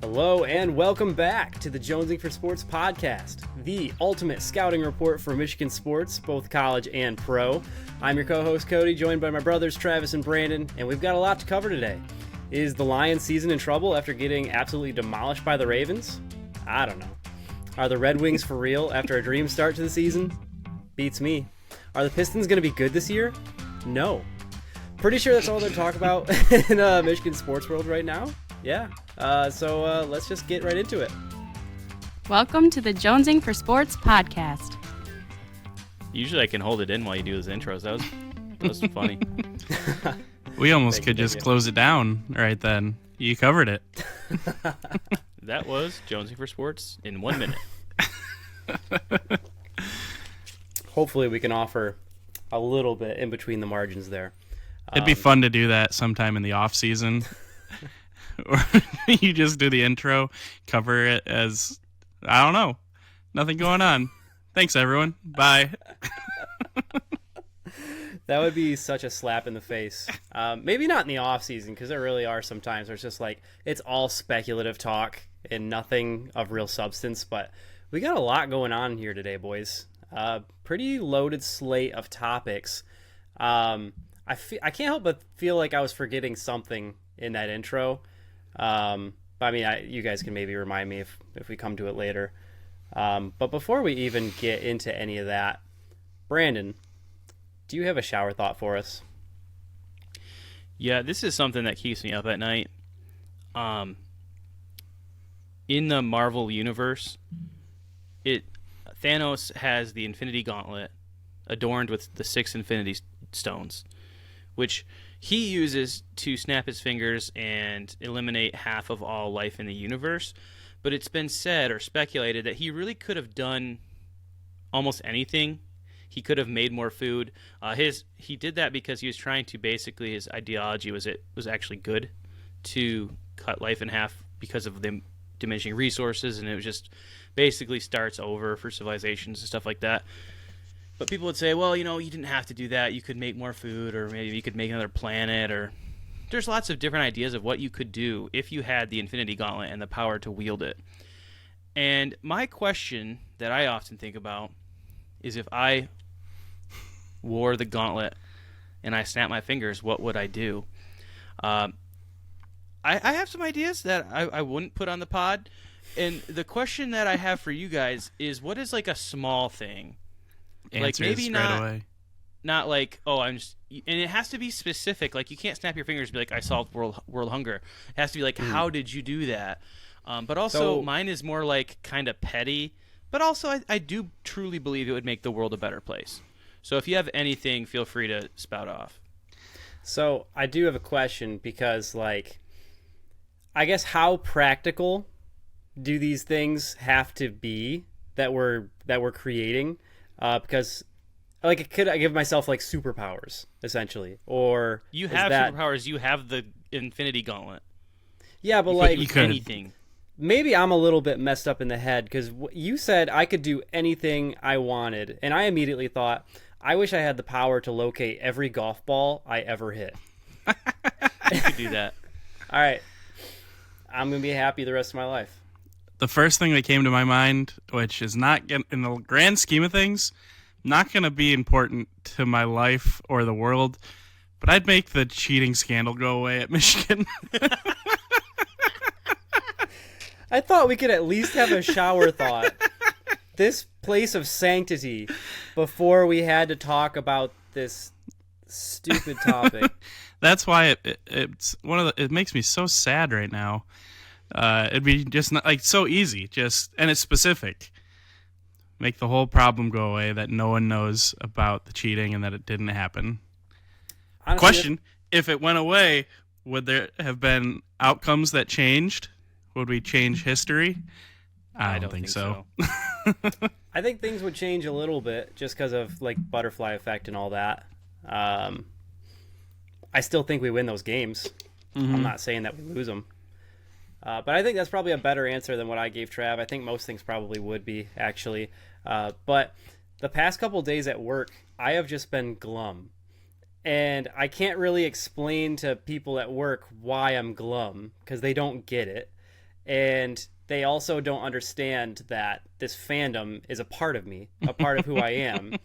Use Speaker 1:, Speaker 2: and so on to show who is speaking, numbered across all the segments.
Speaker 1: Hello and welcome back to the Jonesing for Sports podcast, the ultimate scouting report for Michigan sports, both college and pro. I'm your co-host Cody, joined by my brothers Travis and Brandon, and we've got a lot to cover today. Is the Lions season in trouble after getting absolutely demolished by the Ravens? I don't know. Are the Red Wings for real after a dream start to the season? Beats me. Are the Pistons going to be good this year? No. Pretty sure that's all they're talking about in Michigan sports world right now. Yeah. So let's just get right into it.
Speaker 2: Welcome to the Jonesing for Sports podcast.
Speaker 3: Usually I can hold it in while you do those intros. That was funny.
Speaker 4: We almost could just close it down right then. You covered it.
Speaker 3: That was Jonesing for Sports in 1 minute.
Speaker 1: Hopefully we can offer a little bit in between the margins there.
Speaker 4: It'd be fun to do that sometime in the off season. Or you just do the intro, cover it as, I don't know, nothing going on. Thanks, everyone. Bye.
Speaker 1: That would be such a slap in the face. Maybe not in the off season, because there really are some times where it's just like it's all speculative talk and nothing of real substance. But we got a lot going on here today, boys. Pretty loaded slate of topics. I can't help but feel like I was forgetting something in that intro. I mean, you guys can maybe remind me if we come to it later. But before we even get into any of that, Brandon, do you have a shower thought for us?
Speaker 3: Yeah, this is something that keeps me up at night. In the Marvel universe, Thanos has the Infinity Gauntlet adorned with the 6 Infinity Stones, which he uses to snap his fingers and eliminate half of all life in the universe. But it's been said or speculated that he really could have done almost anything. He could have made more food. He did that because he was trying to basically, his ideology was it was actually good to cut life in half because of the diminishing resources, and it was just basically starts over for civilizations and stuff like that. But people would say, well, you didn't have to do that. You could make more food, or maybe you could make another planet, or there's lots of different ideas of what you could do if you had the Infinity Gauntlet and the power to wield it. And my question that I often think about is, if I wore the gauntlet and I snapped my fingers, what would I do? I have some ideas that I wouldn't put on the pod. And the question that I have for you guys is, what is like a small thing?
Speaker 4: Answers
Speaker 3: like maybe
Speaker 4: right away.
Speaker 3: Not like, oh, I'm just, and it has to be specific. Like, you can't snap your fingers and be like, I solved world hunger. It has to be like, how did you do that? But also, mine is more like kind of petty. But also, I do truly believe it would make the world a better place. So if you have anything, feel free to spout off.
Speaker 1: So I do have a question, because, like, I guess how practical do these things have to be that we're creating? Because, like, could I give myself like superpowers essentially, or
Speaker 3: you have superpowers? You have the Infinity Gauntlet.
Speaker 1: Yeah, but
Speaker 3: you could anything.
Speaker 1: Maybe I'm a little bit messed up in the head, because you said I could do anything I wanted, and I immediately thought, I wish I had the power to locate every golf ball I ever hit.
Speaker 3: You could do that.
Speaker 1: All right, I'm gonna be happy the rest of my life.
Speaker 4: The first thing that came to my mind, which is not, in the grand scheme of things, not going to be important to my life or the world, but I'd make the cheating scandal go away at Michigan.
Speaker 1: I thought we could at least have a shower thought. This place of sanctity before we had to talk about this stupid topic.
Speaker 4: That's why it's one of the. It makes me so sad right now. It'd be just not, like, so easy, and it's specific. Make the whole problem go away, that no one knows about the cheating and that it didn't happen. Honestly, question: if it went away, would there have been outcomes that changed? Would we change history? I don't think so.
Speaker 1: I think things would change a little bit just because of, like, butterfly effect and all that. I still think we win those games. Mm-hmm. I'm not saying that we lose them. But I think that's probably a better answer than what I gave Trav. I think most things probably would be, actually. But the past couple days at work, I have just been glum. And I can't really explain to people at work why I'm glum, because they don't get it. And they also don't understand that this fandom is a part of me, a part of who I am,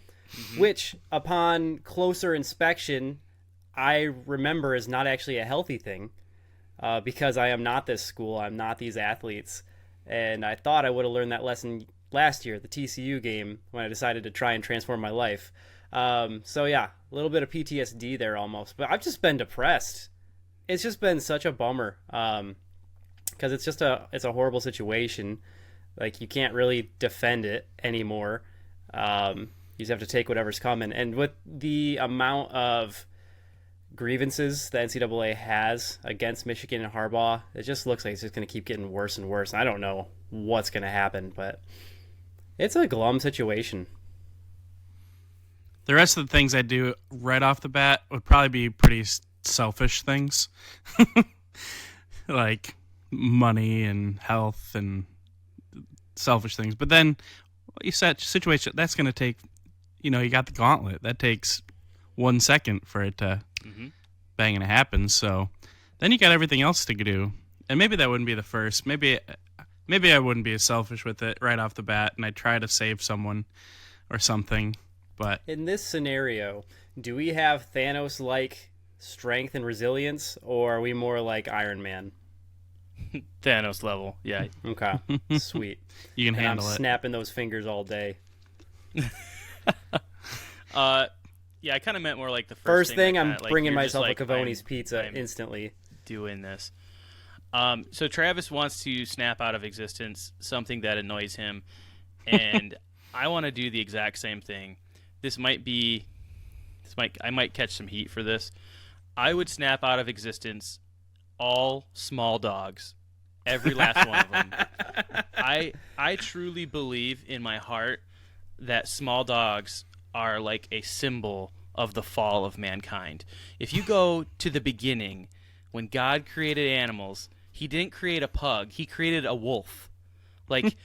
Speaker 1: which upon closer inspection, I remember is not actually a healthy thing, because I am not this school. I'm not these athletes. And I thought I would have learned that lesson last year at the TCU game when I decided to try and transform my life. So yeah, a little bit of PTSD there almost, but I've just been depressed. It's just been such a bummer. Because it's a horrible situation. Like, you can't really defend it anymore. You just have to take whatever's coming. And with the amount of grievances the NCAA has against Michigan and Harbaugh, it just looks like it's just going to keep getting worse and worse. I don't know what's going to happen, but it's a glum situation.
Speaker 4: The rest of the things I do right off the bat would probably be pretty selfish things. Like money and health and selfish things. But then you said situation that's going to take, you got the gauntlet. That takes 1 second for it to bang and it happens. So then you got everything else to do. And maybe that wouldn't be the first. Maybe I wouldn't be as selfish with it right off the bat and I'd try to save someone or something. But
Speaker 1: in this scenario, do we have Thanos-like strength and resilience, or are we more like Iron Man?
Speaker 3: Thanos level, yeah.
Speaker 1: Okay, sweet.
Speaker 4: You can handle
Speaker 1: I'm
Speaker 4: it.
Speaker 1: Snapping those fingers all day.
Speaker 3: Yeah, I kind of meant more like the
Speaker 1: First thing, I'm
Speaker 3: like,
Speaker 1: bringing
Speaker 3: you're just
Speaker 1: myself
Speaker 3: like,
Speaker 1: a Cavoni's
Speaker 3: I'm
Speaker 1: pizza instantly.
Speaker 3: doing this. So Travis wants to snap out of existence something that annoys him, and I want to do the exact same thing. I might catch some heat for this. I would snap out of existence all small dogs, every last one of them. I truly believe in my heart that small dogs are like a symbol of the fall of mankind. If you go to the beginning, when God created animals, he didn't create a pug, he created a wolf. Like,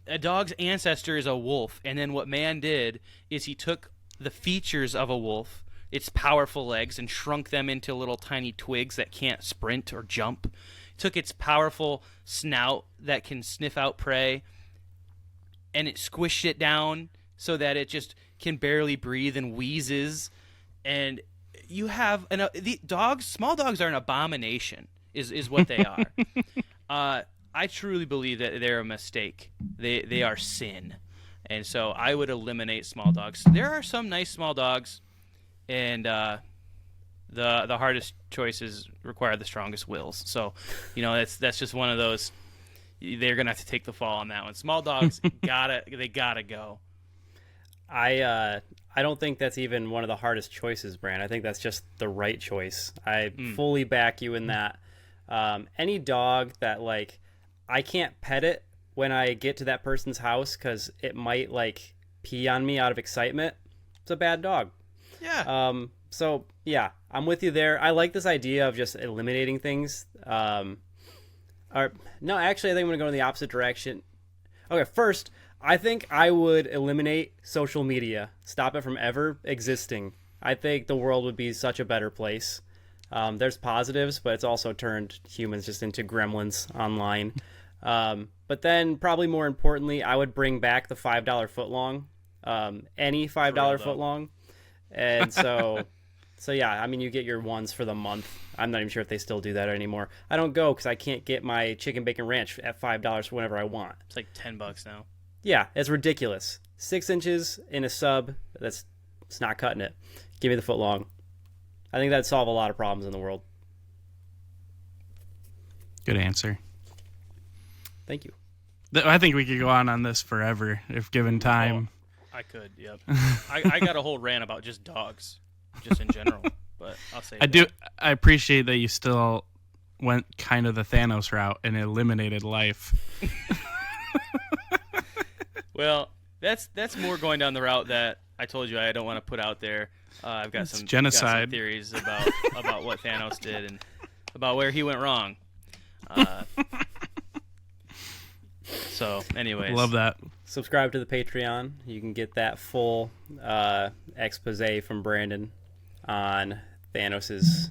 Speaker 3: a dog's ancestor is a wolf, and then what man did is he took the features of a wolf, its powerful legs, and shrunk them into little tiny twigs that can't sprint or jump. Took its powerful snout that can sniff out prey, and it squished it down so that it just can barely breathe and wheezes. And you have small dogs are an abomination, is what they are. I truly believe that they're a mistake. They are sin. And so I would eliminate small dogs. There are some nice small dogs, and the hardest choices require the strongest wills. So, that's just one of those. They're gonna have to take the fall on that one. Small dogs gotta go.
Speaker 1: I don't think that's even one of the hardest choices, Brand. I think that's just the right choice. I fully back you in that. Any dog that, like, I can't pet it when I get to that person's house because it might, like, pee on me out of excitement, it's a bad dog.
Speaker 3: Yeah.
Speaker 1: So, yeah, I'm with you there. I like this idea of just eliminating things. No, actually, I think I'm going to go in the opposite direction. Okay, first, I think I would eliminate social media. Stop it from ever existing. I think the world would be such a better place. There's positives, but it's also turned humans just into gremlins online. But then, probably more importantly, I would bring back the $5 footlong. Any $5 footlong. And so yeah, I mean, you get your ones for the month. I'm not even sure if they still do that anymore. I don't go because I can't get my chicken bacon ranch at $5 whenever I want.
Speaker 3: It's like $10 now.
Speaker 1: Yeah, it's ridiculous. 6 inches in a sub, it's not cutting it. Give me the footlong. I think that'd solve a lot of problems in the world.
Speaker 4: Good answer.
Speaker 1: Thank you.
Speaker 4: I think we could go on this forever if given time.
Speaker 3: I could, yep. I got a whole rant about just dogs, just in general, but I'll say
Speaker 4: I appreciate that you still went kind of the Thanos route and eliminated life.
Speaker 3: Well, that's more going down the route that I told you I don't want to put out there. I've got some
Speaker 4: genocide
Speaker 3: theories about what Thanos did and about where he went wrong. So, anyways.
Speaker 4: Love that.
Speaker 1: Subscribe to the Patreon. You can get that full expose from Brandon on Thanos's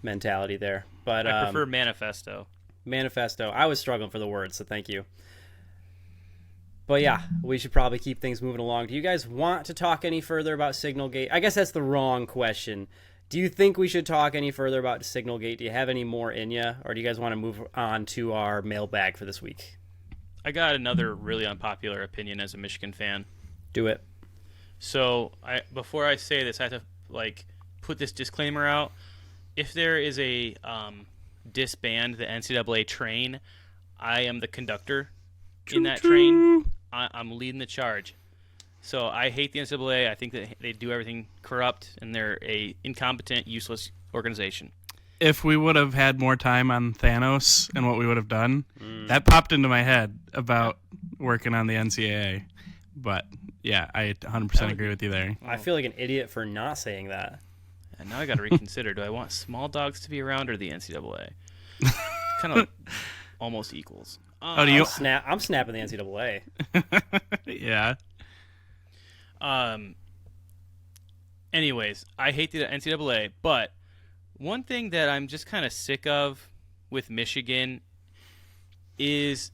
Speaker 1: mentality there. But
Speaker 3: I prefer manifesto.
Speaker 1: Manifesto. I was struggling for the words, so thank you. But yeah, we should probably keep things moving along. Do you guys want to talk any further about Signalgate? I guess that's the wrong question. Do you think we should talk any further about Signalgate? Do you have any more in you? Or do you guys want to move on to our mailbag for this week?
Speaker 3: I got another really unpopular opinion as a Michigan fan.
Speaker 1: Do it.
Speaker 3: So before I say this, I have to put this disclaimer out. If there is a disband the NCAA train, I am the conductor in that train. I'm leading the charge. So I hate the NCAA. I think that they do everything corrupt, and they're a incompetent, useless organization.
Speaker 4: If we would have had more time on Thanos and what we would have done, that popped into my head about working on the NCAA. But yeah, I 100% agree with you there.
Speaker 1: I feel like an idiot for not saying that.
Speaker 3: And now I got to reconsider. Do I want small dogs to be around or the NCAA? Kind of almost equals.
Speaker 1: I'm snapping the NCAA.
Speaker 4: Yeah.
Speaker 3: Anyways, I hate the NCAA, but one thing that I'm just kind of sick of with Michigan is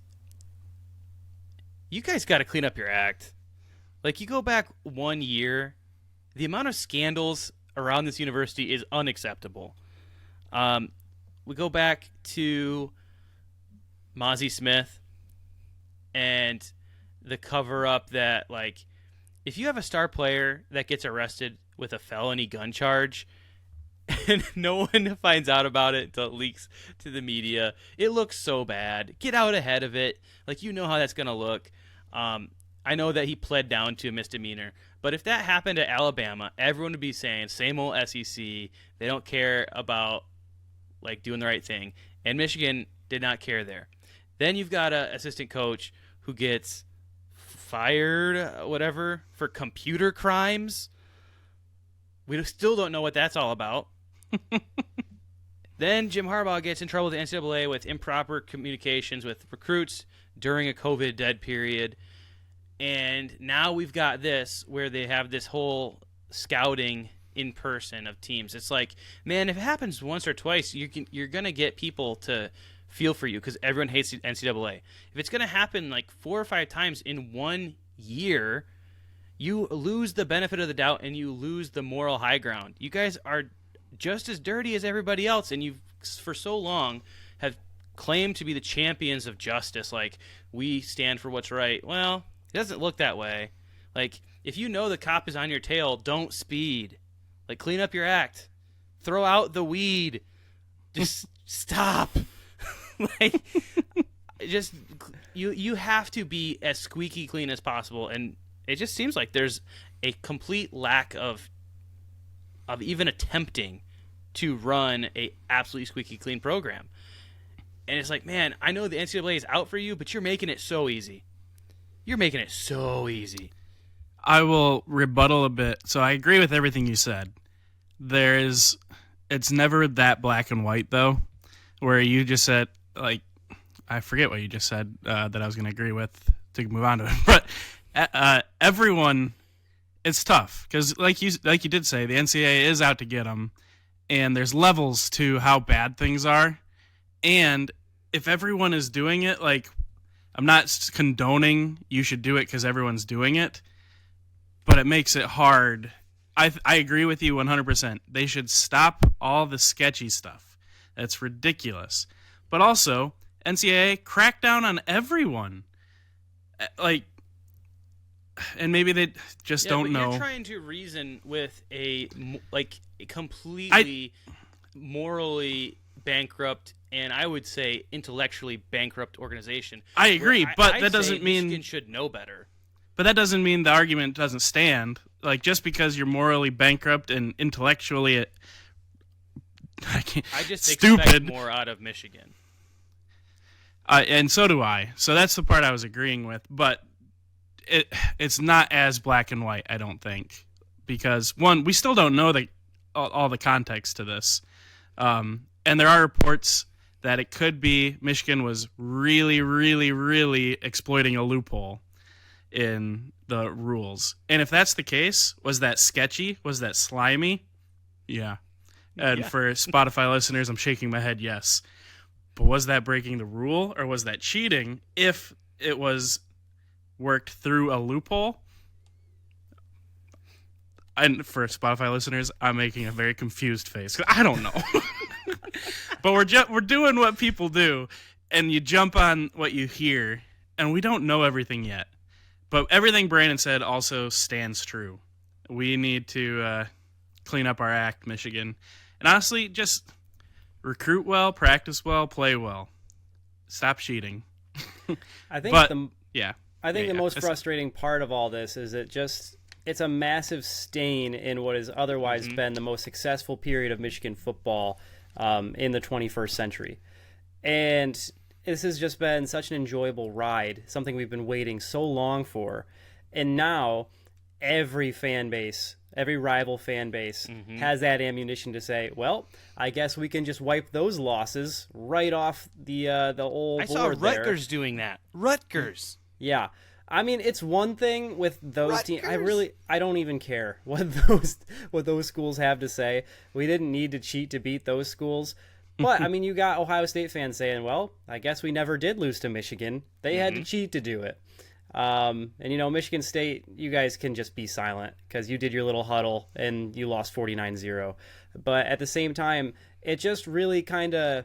Speaker 3: you guys got to clean up your act. You go back 1 year, the amount of scandals around this university is unacceptable. We go back to Mozzie Smith and the cover-up that, if you have a star player that gets arrested with a felony gun charge and no one finds out about it until it leaks to the media, it looks so bad. Get out ahead of it. You know how that's going to look. I know that he pled down to a misdemeanor, but if that happened at Alabama, everyone would be saying, same old SEC. They don't care about, doing the right thing. And Michigan did not care there. Then you've got an assistant coach who gets fired, whatever, for computer crimes. We still don't know what that's all about. Then Jim Harbaugh gets in trouble with the NCAA with improper communications with recruits during a COVID dead period. And now we've got this where they have this whole scouting in person of teams. It's man, if it happens once or twice, you're going to get people to feel for you because everyone hates the NCAA. If it's going to happen 4 or 5 times in 1 year, you lose the benefit of the doubt and you lose the moral high ground. You guys are just as dirty as everybody else, and you've for so long have claimed to be the champions of justice. We stand for what's right. Well, it doesn't look that way. If you know the cop is on your tail, don't speed. Clean up your act. Throw out the weed. Just stop. You have to be as squeaky clean as possible, and it just seems like there's a complete lack of even attempting to run a absolutely squeaky clean program. And it's man, I know the NCAA is out for you, but you're making it so easy. You're making it so easy.
Speaker 4: I will rebuttal a bit. So I agree with everything you said. It's never that black and white, though, where you just said, I forget what you just said that I was going to agree with to move on to it. But everyone, it's tough because, like you did say, the NCAA is out to get them, and there's levels to how bad things are. And if everyone is doing it, I'm not condoning you should do it because everyone's doing it, but it makes it hard. I agree with you 100%. They should stop all the sketchy stuff. That's ridiculous. But also, NCAA, crack down on everyone. And maybe they just don't know.
Speaker 3: You're trying to reason with a completely morally bankrupt and I would say intellectually bankrupt organization.
Speaker 4: I agree, but that doesn't mean
Speaker 3: Michigan should know better.
Speaker 4: But that doesn't mean the argument doesn't stand. Just because you're morally bankrupt and intellectually
Speaker 3: I just
Speaker 4: stupid.
Speaker 3: Expect more out of Michigan.
Speaker 4: And so do I. So that's the part I was agreeing with. But it's not as black and white, I don't think. Because, one, we still don't know all the context to this. And there are reports that it could be Michigan was really, really, really exploiting a loophole in the rules. And if that's the case, was that sketchy? Was that slimy? Yeah. And for Spotify listeners, I'm shaking my head yes. But was that breaking the rule or was that cheating if it was worked through a loophole? And for Spotify listeners, I'm making a very confused face. I don't know. But we're doing what people do, and you jump on what you hear, and we don't know everything yet. But everything Brandon said also stands true. We need to clean up our act, Michigan. And honestly, just recruit well, practice well, play well. Stop cheating.
Speaker 1: I think the most frustrating part of all this is it's a massive stain in what has otherwise been the most successful period of Michigan football in the 21st century. And this has just been such an enjoyable ride, something we've been waiting so long for. And now every rival fan base has that ammunition to say, well, I guess we can just wipe those losses right off the old board there.
Speaker 3: I saw Rutgers doing that. Rutgers.
Speaker 1: Yeah. I mean, it's one thing with those teams. I don't even care what those schools have to say. We didn't need to cheat to beat those schools. But, I mean, you got Ohio State fans saying, well, I guess we never did lose to Michigan. They had to cheat to do it. And, Michigan State, you guys can just be silent because you did your little huddle and you lost 49-0. But at the same time, it just really kind of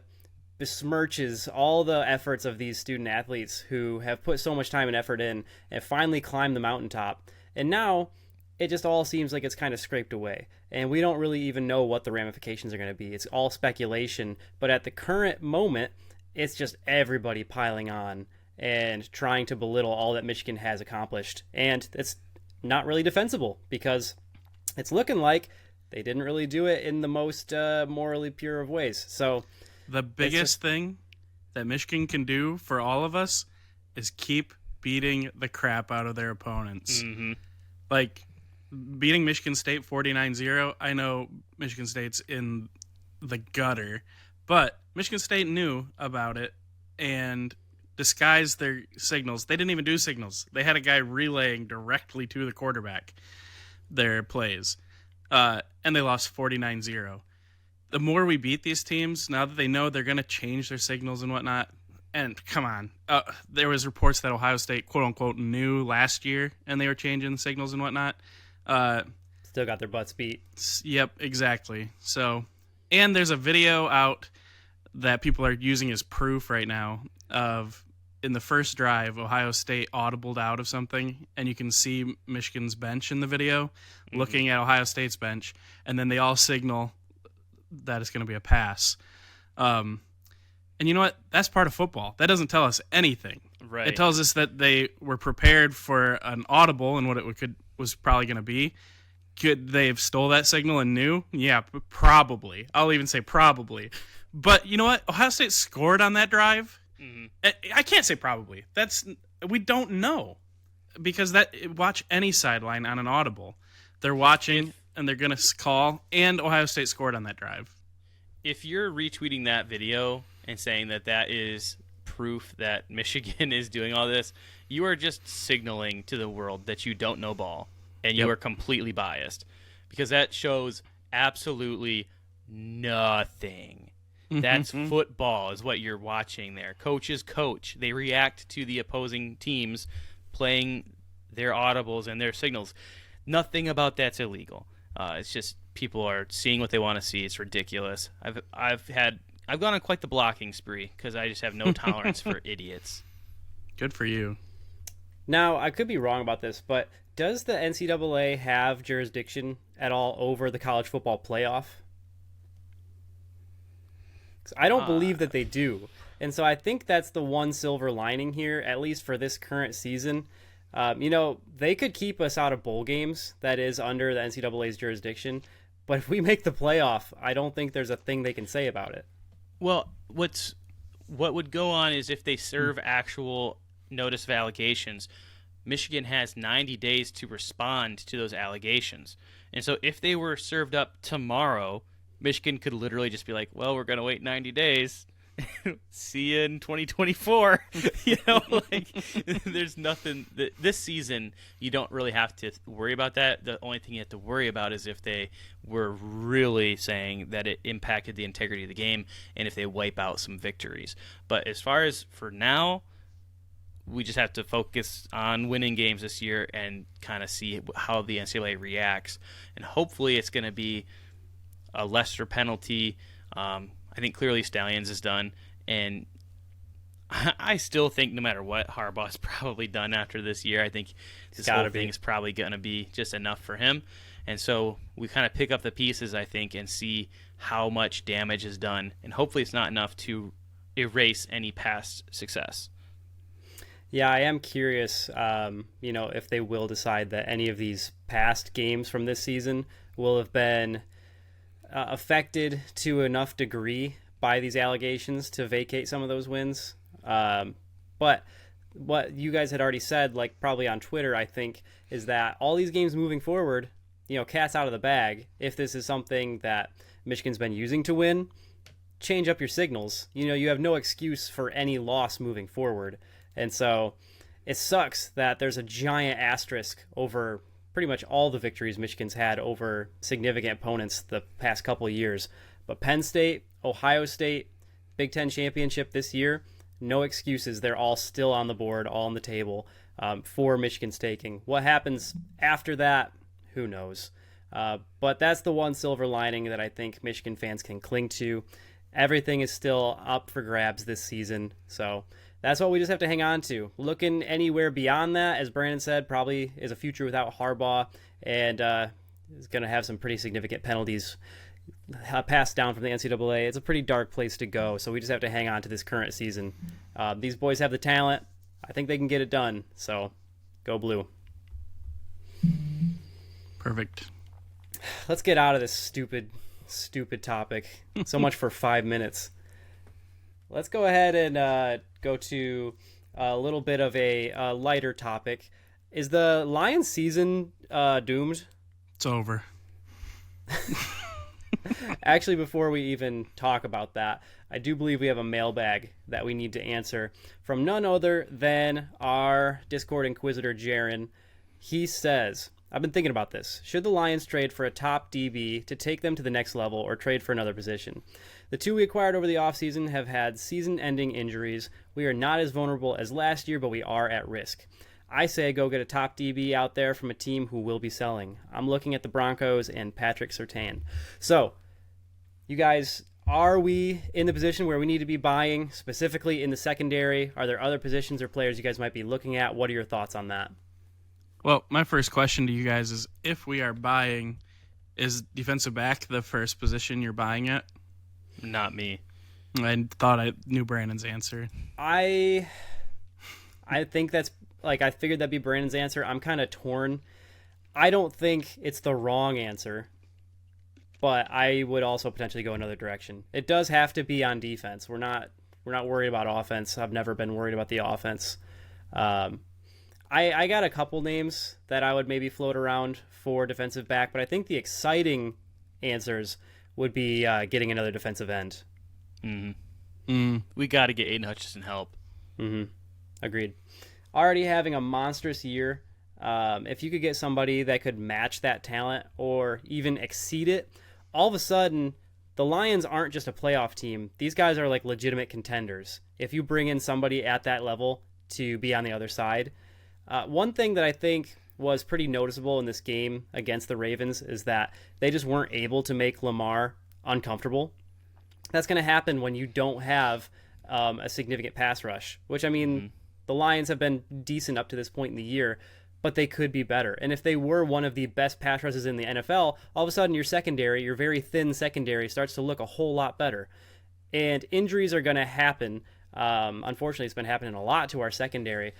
Speaker 1: besmirches all the efforts of these student athletes who have put so much time and effort in and finally climbed the mountaintop. And now it just all seems like it's kind of scraped away. And we don't really even know what the ramifications are going to be. It's all speculation. But at the current moment, it's just everybody piling on and trying to belittle all that Michigan has accomplished. And it's not really defensible because it's looking like they didn't really do it in the most morally pure of ways. So
Speaker 4: the biggest thing that Michigan can do for all of us is keep beating the crap out of their opponents. Like, beating Michigan State 49-0, I know Michigan State's in the gutter, but Michigan State knew about it and disguised their signals. They didn't even do signals. They had a guy relaying directly to the quarterback their plays, and they lost 49-0. The more we beat these teams, now that they know they're going to change their signals and whatnot, and come on, there was reports that Ohio State, quote-unquote, knew last year, and they were changing the signals and whatnot.
Speaker 1: Still got their butts beat.
Speaker 4: Yep, exactly. So, and there's a video out that people are using as proof right now of, in the first drive, Ohio State audibled out of something, and you can see Michigan's bench in the video looking at Ohio State's bench, and then they all signal that it's going to be a pass. And you know what? That's part of football. That doesn't tell us anything.
Speaker 3: Right.
Speaker 4: It tells us that they were prepared for an audible and what it was probably going to be. Could they have stole that signal and knew? Yeah, probably. I'll even say probably. But you know what? Ohio State scored on that drive. I can't say probably. We don't know because watch any sideline on an audible. They're watching and they're going to call, and Ohio State scored on that drive.
Speaker 3: If you're retweeting that video and saying that is proof that Michigan is doing all this, you are just signaling to the world that you don't know ball and you are completely biased because that shows absolutely nothing. That's football is what you're watching there. Coaches coach. They react to the opposing teams playing their audibles and their signals. Nothing about that's illegal. It's just people are seeing what they want to see. It's ridiculous. I've gone on quite the blocking spree because I just have no tolerance for idiots.
Speaker 4: Good for you.
Speaker 1: Now, I could be wrong about this, but does the NCAA have jurisdiction at all over the college football playoff? I don't believe that they do. And so I think that's the one silver lining here, at least for this current season. They could keep us out of bowl games, that is under the NCAA's jurisdiction. But if we make the playoff, I don't think there's a thing they can say about it.
Speaker 3: Well, what would go on is if they serve actual notice of allegations, Michigan has 90 days to respond to those allegations. And so if they were served up tomorrow, Michigan could literally just be like, well, we're going to wait 90 days see you in 2024. Like there's nothing this season. You don't really have to worry about that. The only thing you have to worry about is if they were really saying that it impacted the integrity of the game and if they wipe out some victories. But as far as for now, we just have to focus on winning games this year and kind of see how the NCAA reacts. And hopefully it's going to be a lesser penalty. I think clearly Stallions is done, and I still think no matter what, Harbaugh's probably done after this year. I think this whole thing is probably going to be just enough for him. And so we kind of pick up the pieces, I think, and see how much damage is done. And hopefully it's not enough to erase any past success.
Speaker 1: Yeah, I am curious, if they will decide that any of these past games from this season will have been affected to enough degree by these allegations to vacate some of those wins. But what you guys had already said, like probably on Twitter, I think, is that all these games moving forward, cat's out of the bag. If this is something that Michigan's been using to win, change up your signals. You have no excuse for any loss moving forward. And so it sucks that there's a giant asterisk over pretty much all the victories Michigan's had over significant opponents the past couple of years. But Penn State, Ohio State, Big Ten championship this year, no excuses. They're all still on the board, all on the table for Michigan's taking. What happens after that, who knows? But that's the one silver lining that I think Michigan fans can cling to. Everything is still up for grabs this season, so that's what we just have to hang on to. Looking anywhere beyond that, as Brandon said, probably is a future without Harbaugh, and is going to have some pretty significant penalties passed down from the NCAA. It's a pretty dark place to go, so we just have to hang on to this current season. These boys have the talent. I think they can get it done, so go Blue.
Speaker 4: Perfect.
Speaker 1: Let's get out of this stupid topic. So much for 5 minutes. Let's go ahead and go to a little bit of a lighter topic. Is the Lions season doomed?
Speaker 4: It's over.
Speaker 1: Actually, before we even talk about that, I do believe we have a mailbag that we need to answer from none other than our Discord Inquisitor, Jaron. He says, I've been thinking about this. Should the Lions trade for a top DB to take them to the next level or trade for another position? The two we acquired over the offseason have had season-ending injuries. We are not as vulnerable as last year, but we are at risk. I say go get a top DB out there from a team who will be selling. I'm looking at the Broncos and Patrick Surtain. So, you guys, are we in the position where we need to be buying, specifically in the secondary? Are there other positions or players you guys might be looking at? What are your thoughts on that?
Speaker 4: Well, my first question to you guys is, if we are buying, is defensive back the first position you're buying at?
Speaker 3: Not me.
Speaker 4: I thought I knew Brandon's answer.
Speaker 1: I think that's, I figured that'd be Brandon's answer. I'm kind of torn. I don't think it's the wrong answer, but I would also potentially go another direction. It does have to be on defense. We're not worried about offense. I've never been worried about the offense. I got a couple names that I would maybe float around for defensive back, but I think the exciting answers would be getting another defensive end.
Speaker 3: Mm-hmm. We got to get Aiden Hutchinson help.
Speaker 1: Mm-hmm. Agreed. Already having a monstrous year. If you could get somebody that could match that talent or even exceed it, all of a sudden, the Lions aren't just a playoff team. These guys are like legitimate contenders. If you bring in somebody at that level to be on the other side. One thing that I think was pretty noticeable in this game against the Ravens is that they just weren't able to make Lamar uncomfortable. That's going to happen when you don't have a significant pass rush, which, I mean, the Lions have been decent up to this point in the year, but they could be better. And if they were one of the best pass rushes in the NFL, all of a sudden your secondary, your very thin secondary, starts to look a whole lot better. And injuries are going to happen. Unfortunately, it's been happening a lot to our secondary.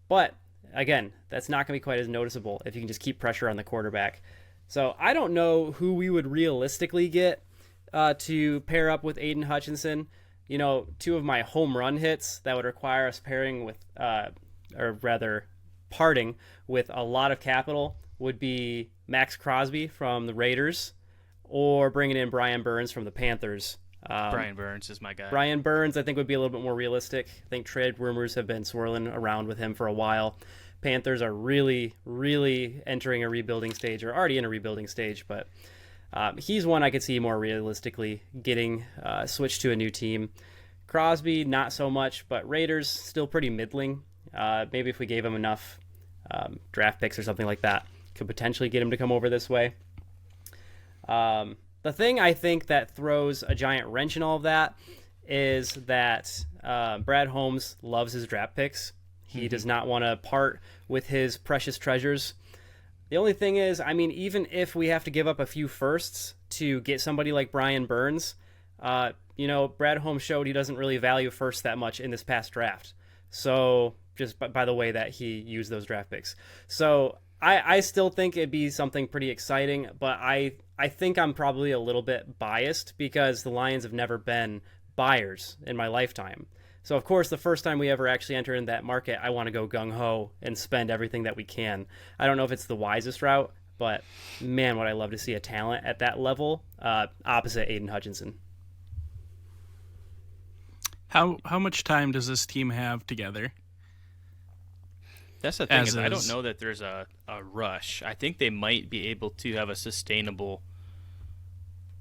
Speaker 1: But, again, that's not going to be quite as noticeable if you can just keep pressure on the quarterback. So I don't know who we would realistically get to pair up with Aiden Hutchinson. You know, two of my home run hits that would require us pairing with, or rather parting with a lot of capital would be Max Crosby from the Raiders or bringing in Brian Burns from the Panthers.
Speaker 3: Brian Burns is my guy.
Speaker 1: Brian Burns, I think, would be a little bit more realistic. I think trade rumors have been swirling around with him for a while. Panthers are really, really entering a rebuilding stage, or already in a rebuilding stage, but he's one I could see more realistically getting switched to a new team. Crosby, not so much, but Raiders, still pretty middling. Maybe if we gave him enough draft picks or something like that, could potentially get him to come over this way. The thing I think that throws a giant wrench in all of that is that Brad Holmes loves his draft picks. He does not want to part with his precious treasures. The only thing is, I mean, even if we have to give up a few firsts to get somebody like Brian Burns, Brad Holmes showed he doesn't really value firsts that much in this past draft. So just by the way that he used those draft picks. So I still think it'd be something pretty exciting, but I think I'm probably a little bit biased because the Lions have never been buyers in my lifetime. So, of course, the first time we ever actually enter in that market, I want to go gung-ho and spend everything that we can. I don't know if it's the wisest route, but, man, would I love to see a talent at that level opposite Aiden Hutchinson.
Speaker 4: How much time does this team have together?
Speaker 3: That's the thing, I don't know that there's a rush. I think they might be able to have a sustainable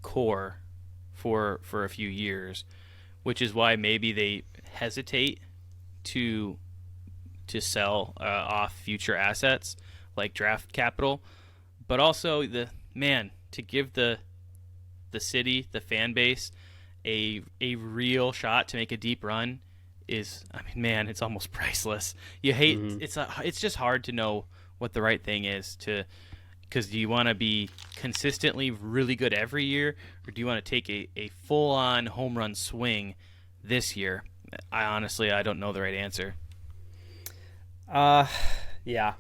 Speaker 3: core for a few years, which is why maybe they hesitate to sell off future assets like draft capital, but also to give the city, the fan base, a real shot to make a deep run is, it's almost priceless. You hate it's just hard to know what the right thing is because do you want to be consistently really good every year, or do you want to take a full-on home run swing this year? I don't know the right answer.
Speaker 1: Yeah.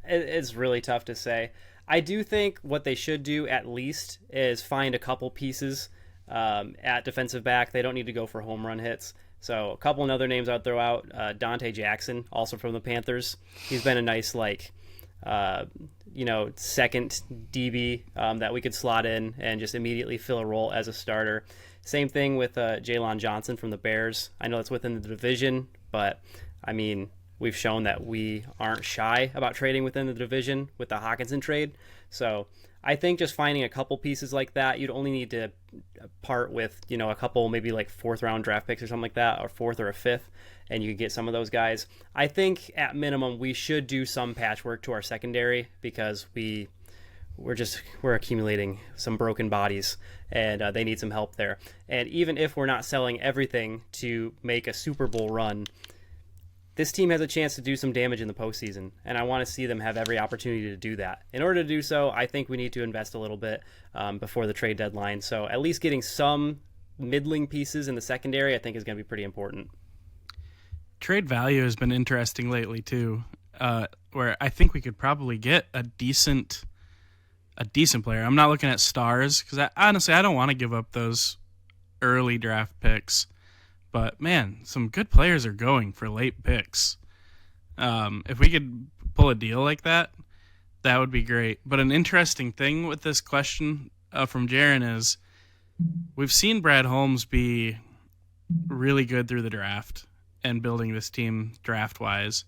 Speaker 1: It's really tough to say. I do think what they should do at least is find a couple pieces at defensive back. They don't need to go for home run hits. So a couple of other names I'd throw out. Dante Jackson, also from the Panthers. He's been a nice, second DB that we could slot in and just immediately fill a role as a starter. Same thing with Jalen Johnson from the Bears. I know it's within the division, but, we've shown that we aren't shy about trading within the division with the Hawkinson trade. So I think just finding a couple pieces like that, you'd only need to part with, a couple maybe like fourth round draft picks or something like that, or fourth or a fifth, and you could get some of those guys. I think at minimum we should do some patchwork to our secondary because we're accumulating some broken bodies and they need some help there. And even if we're not selling everything to make a Super Bowl run, this team has a chance to do some damage in the postseason, and I want to see them have every opportunity to do that. In order to do so, I think we need to invest a little bit before the trade deadline. So at least getting some middling pieces in the secondary, I think, is going to be pretty important.
Speaker 4: Trade value has been interesting lately too, where I think we could probably get a decent player. I'm not looking at stars because honestly I don't want to give up those early draft picks. But, man, some good players are going for late picks. If we could pull a deal like that, that would be great. But an interesting thing with this question from Jaron is we've seen Brad Holmes be really good through the draft and building this team draft-wise.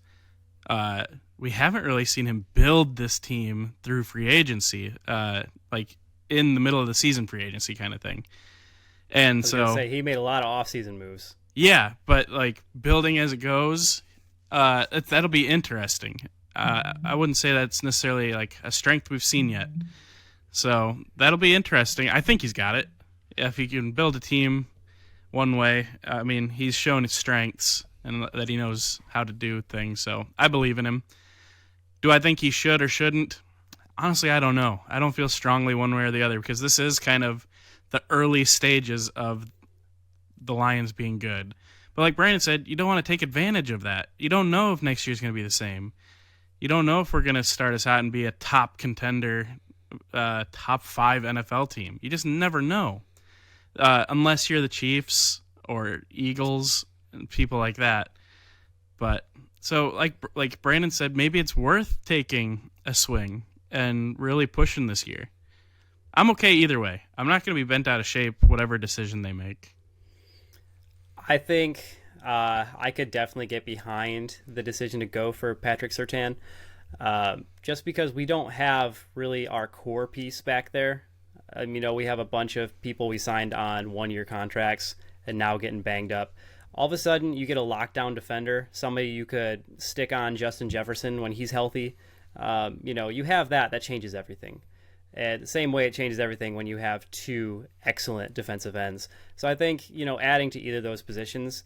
Speaker 4: We haven't really seen him build this team through free agency, like in the middle of the season free agency kind of thing. And so
Speaker 1: he made a lot of off-season moves.
Speaker 4: Yeah, but like building as it goes, that'll be interesting. I wouldn't say that's necessarily like a strength we've seen yet. So that'll be interesting. I think he's got it. If he can build a team one way, he's shown his strengths and that he knows how to do things. So I believe in him. Do I think he should or shouldn't? Honestly, I don't know. I don't feel strongly one way or the other because this is kind of the early stages of the Lions being good. But like Brandon said, you don't want to take advantage of that. You don't know if next year's going to be the same. You don't know if we're going to start us out and be a top contender, top 5 NFL team. You just never know. Unless you're the Chiefs or Eagles and people like that. But so like Brandon said, maybe it's worth taking a swing and really pushing this year. I'm okay either way. I'm not going to be bent out of shape whatever decision they make.
Speaker 1: I think I could definitely get behind the decision to go for Patrick Surtain, just because we don't have really our core piece back there. We have a bunch of people we signed on 1-year contracts and now getting banged up. All of a sudden, you get a lockdown defender, somebody you could stick on Justin Jefferson when he's healthy. You have that changes everything. And the same way it changes everything when you have 2 excellent defensive ends. So I think, adding to either of those positions,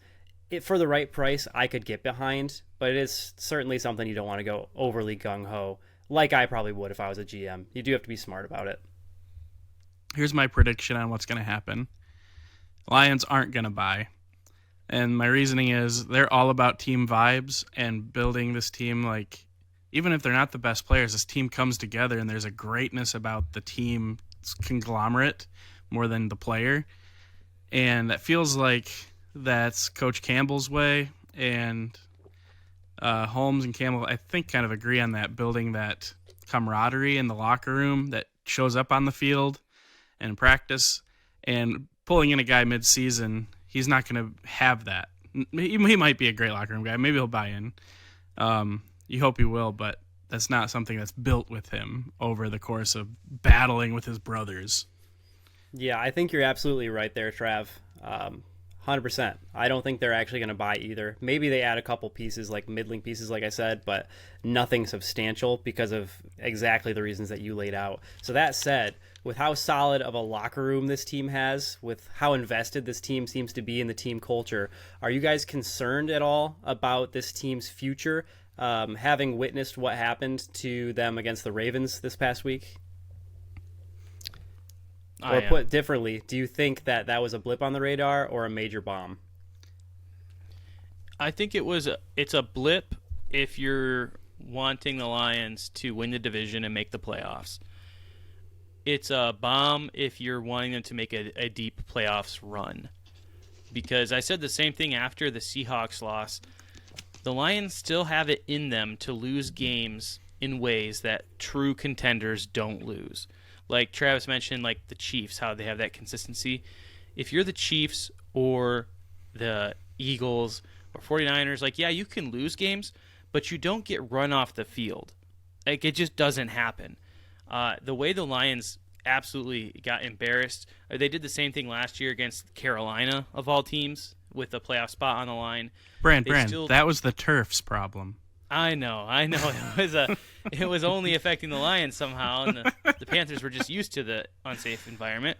Speaker 1: for the right price, I could get behind, but it is certainly something you don't want to go overly gung-ho, like I probably would if I was a GM. You do have to be smart about it.
Speaker 4: Here's my prediction on what's going to happen. Lions aren't going to buy. And my reasoning is they're all about team vibes and building this team like, even if they're not the best players, this team comes together and there's a greatness about the team's conglomerate more than the player. And that feels like that's Coach Campbell's way. And Holmes and Campbell, I think, kind of agree on that, building that camaraderie in the locker room that shows up on the field and practice. And pulling in a guy mid-season, he's not going to have that. He might be a great locker room guy. Maybe he'll buy in. You hope he will, but that's not something that's built with him over the course of battling with his brothers.
Speaker 1: Yeah, I think you're absolutely right there, Trav. 100%. I don't think they're actually going to buy either. Maybe they add a couple pieces, like middling pieces, like I said, but nothing substantial because of exactly the reasons that you laid out. So that said, with how solid of a locker room this team has, with how invested this team seems to be in the team culture, are you guys concerned at all about this team's future? Having witnessed what happened to them against the Ravens this past week? Or put differently, do you think that was a blip on the radar or a major bomb?
Speaker 3: I think it's a blip if you're wanting the Lions to win the division and make the playoffs. It's a bomb if you're wanting them to make a deep playoffs run. Because I said the same thing after the Seahawks loss. The Lions still have it in them to lose games in ways that true contenders don't lose. Like Travis mentioned, like the Chiefs, how they have that consistency. If you're the Chiefs or the Eagles or 49ers, like, yeah, you can lose games, but you don't get run off the field. Like, it just doesn't happen. The way the Lions absolutely got embarrassed, they did the same thing last year against Carolina, of all teams, with the playoff spot on the line.
Speaker 4: Brand, that was the turf's problem.
Speaker 3: I know. It was only affecting the Lions somehow, and the Panthers were just used to the unsafe environment.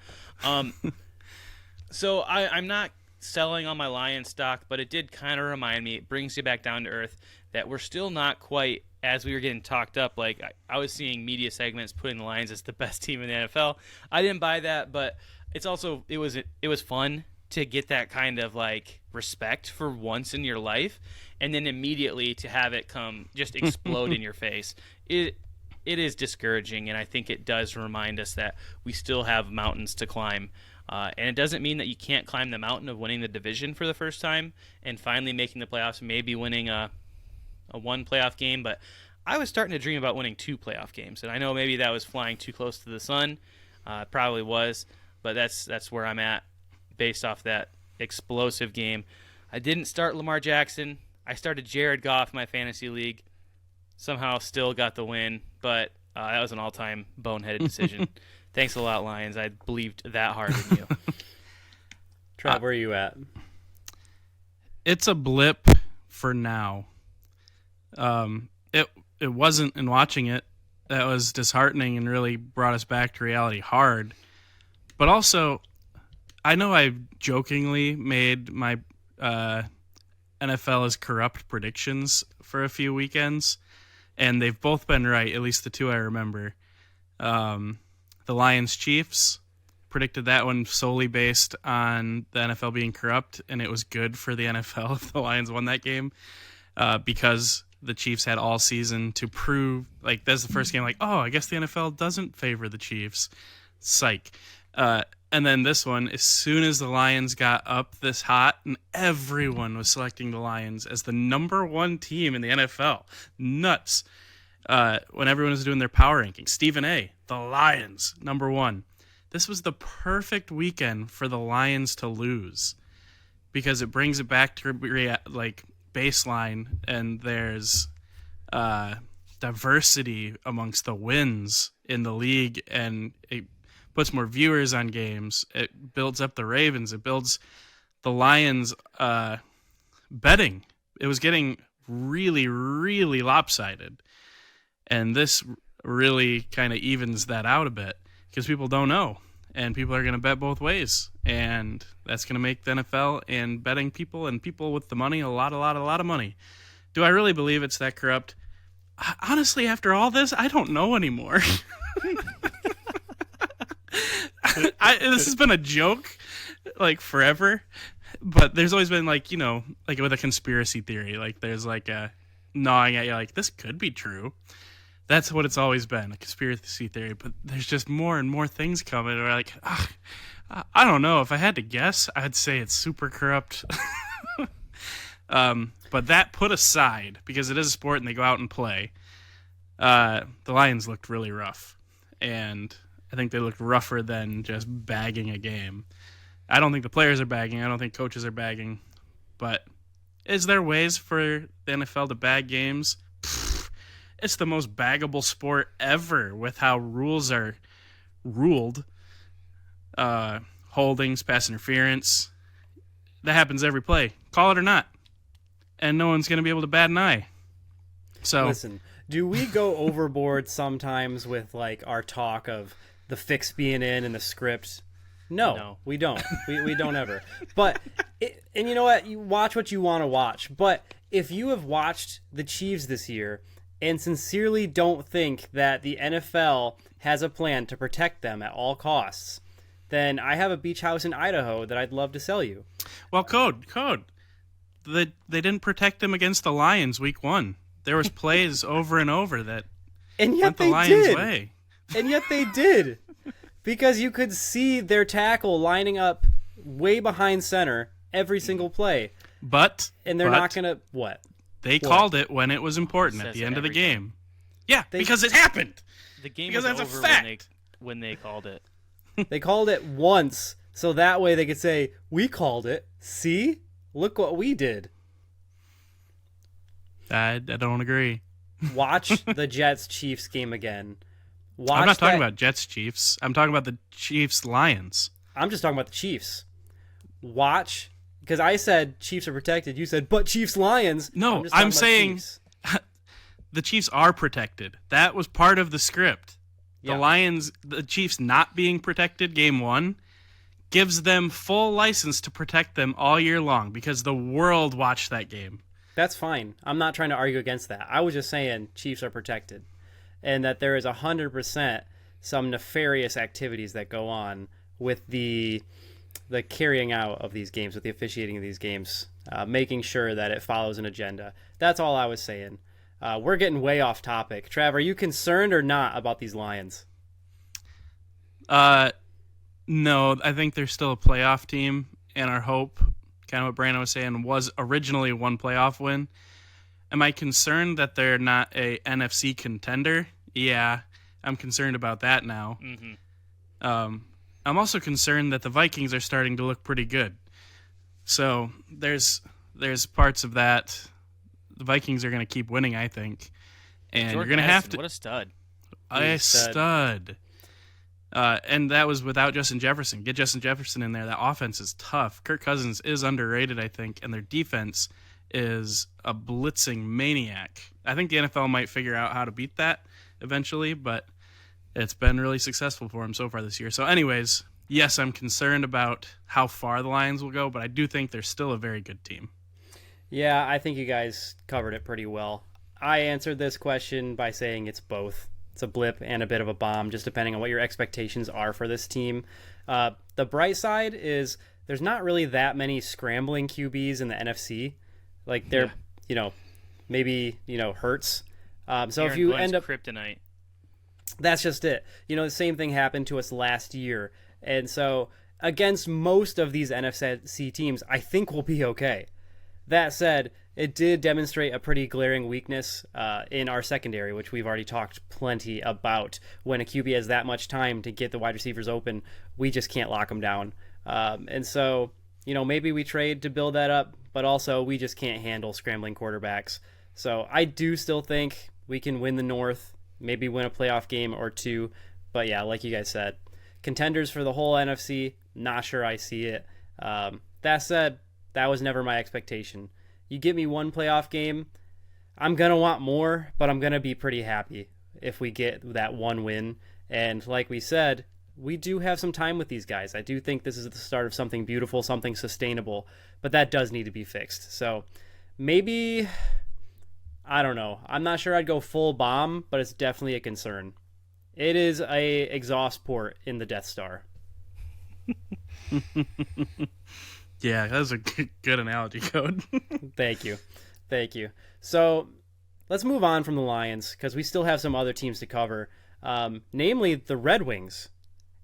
Speaker 3: So I'm not selling on my Lions stock, but it did kind of remind me, it brings you back down to earth, that we're still not quite, as we were getting talked up, like I was seeing media segments putting the Lions as the best team in the NFL. I didn't buy that, but it's also, it was fun to get that kind of like respect for once in your life, and then immediately to have it come just explode in your face. It is discouraging, and I think it does remind us that we still have mountains to climb. And it doesn't mean that you can't climb the mountain of winning the division for the first time and finally making the playoffs, maybe winning a one playoff game. But I was starting to dream about winning 2 playoff games, and I know maybe that was flying too close to the sun. Probably was, but that's where I'm at based off that explosive game. I didn't start Lamar Jackson. I started Jared Goff in my fantasy league. Somehow still got the win, but that was an all-time boneheaded decision. Thanks a lot, Lions. I believed that hard in you.
Speaker 1: Trav, where are you at?
Speaker 4: It's a blip for now. It wasn't in watching it that was disheartening and really brought us back to reality hard. But also, I know I jokingly made my NFL is corrupt predictions for a few weekends, and they've both been right, at least the 2 I remember. The Lions-Chiefs, predicted that one solely based on the NFL being corrupt, and it was good for the NFL if the Lions won that game because the Chiefs had all season to prove, like, that's the first game, like, oh, I guess the NFL doesn't favor the Chiefs. Psych. And then this one, as soon as the Lions got up this hot, and everyone was selecting the Lions as the number 1 team in the NFL. Nuts. When everyone was doing their power rankings. Stephen A., the Lions, number 1. this was the perfect weekend for the Lions to lose because it brings it back to like baseline, and there's diversity amongst the wins in the league, and it puts more viewers on games. It builds up the Ravens. It builds the Lions betting. It was getting really, really lopsided. And this really kind of evens that out a bit because people don't know. And people are going to bet both ways. And that's going to make the NFL and betting people and people with the money a lot of money. Do I really believe it's that corrupt? Honestly, after all this, I don't know anymore. This has been a joke, like, forever. But there's always been, like, you know, like with a conspiracy theory, like there's like a gnawing at you, like, this could be true. That's what it's always been, a conspiracy theory. But there's just more and more things coming. Or like, I don't know. If I had to guess, I'd say it's super corrupt. But that put aside, because it is a sport and they go out and play, the Lions looked really rough. And I think they looked rougher than just bagging a game. I don't think the players are bagging. I don't think coaches are bagging. But is there ways for the NFL to bag games? It's the most baggable sport ever with how rules are ruled. Holdings, pass interference. That happens every play. Call it or not. And no one's going to be able to bat an eye. So
Speaker 1: listen, do we go overboard sometimes with like our talk of the fix being in and the script? No. We don't. We don't ever. But and you know what? You watch what you want to watch. But if you have watched the Chiefs this year and sincerely don't think that the NFL has a plan to protect them at all costs, then I have a beach house in Idaho that I'd love to sell you.
Speaker 4: Well, Code. They didn't protect them against the Lions week 1. There was plays over and over that went the Lions' way.
Speaker 1: And yet they did. Because you could see their tackle lining up way behind center every single play. And they're not going to... What?
Speaker 4: They called it when it was important at the end of the game. Yeah, because it happened.
Speaker 3: The game
Speaker 4: because
Speaker 3: was
Speaker 4: that's
Speaker 3: over
Speaker 4: a fact.
Speaker 3: when they called it.
Speaker 1: They called it once, so that way they could say, we called it. See? Look what we did.
Speaker 4: I don't agree.
Speaker 1: Watch the Jets-Chiefs game again.
Speaker 4: I'm not talking about Jets-Chiefs. I'm talking about the Chiefs-Lions.
Speaker 1: I'm just talking about the Chiefs. Watch, because I said Chiefs are protected. You said, but Chiefs-Lions.
Speaker 4: No, I'm saying the Chiefs are protected. That was part of the script. Yeah. The Chiefs not being protected game 1 gives them full license to protect them all year long because the world watched that game.
Speaker 1: That's fine. I'm not trying to argue against that. I was just saying Chiefs are protected and that there is 100% some nefarious activities that go on with the carrying out of these games, with the officiating of these games, making sure that it follows an agenda. That's all I was saying. We're getting way off topic. Trav, are you concerned or not about these Lions?
Speaker 4: No, I think they're still a playoff team, and our hope, kind of what Brandon was saying, was originally one playoff win. Am I concerned that they're not a NFC contender? Yeah, I'm concerned about that now. Mm-hmm. I'm also concerned that the Vikings are starting to look pretty good. So there's parts of that. The Vikings are going to keep winning, I think. And you're going to have to...
Speaker 3: What a stud.
Speaker 4: A stud. And that was without Justin Jefferson. Get Justin Jefferson in there. That offense is tough. Kirk Cousins is underrated, I think, and their defense is a blitzing maniac. I think the NFL might figure out how to beat that eventually, but it's been really successful for them so far this year. So anyways, yes, I'm concerned about how far the Lions will go, but I do think they're still a very good team.
Speaker 1: Yeah, I think you guys covered it pretty well. I answered this question by saying it's both. It's a blip and a bit of a bomb, just depending on what your expectations are for this team. The bright side is there's not really that many scrambling QBs in the NFC. Like they're, maybe, Hurts. So
Speaker 3: Aaron
Speaker 1: if you
Speaker 3: Glenn's
Speaker 1: end up
Speaker 3: kryptonite.
Speaker 1: That's just it. The same thing happened to us last year. And so against most of these NFC teams, I think we'll be okay. That said, it did demonstrate a pretty glaring weakness in our secondary, which we've already talked plenty about. When a QB has that much time to get the wide receivers open, we just can't lock them down. And so, maybe we trade to build that up, but also we just can't handle scrambling quarterbacks. So I do still think we can win the North, maybe win a playoff game or two. But yeah, like you guys said, contenders for the whole NFC, not sure I see it. That said, that was never my expectation. You give me one playoff game, I'm going to want more, but I'm going to be pretty happy if we get that one win. And like we said, we do have some time with these guys. I do think this is the start of something beautiful, something sustainable, but that does need to be fixed. So maybe, I don't know. I'm not sure I'd go full bomb, but it's definitely a concern. It is a exhaust port in the Death Star.
Speaker 4: Yeah, that was a good analogy, Code.
Speaker 1: Thank you. So let's move on from the Lions because we still have some other teams to cover, namely the Red Wings.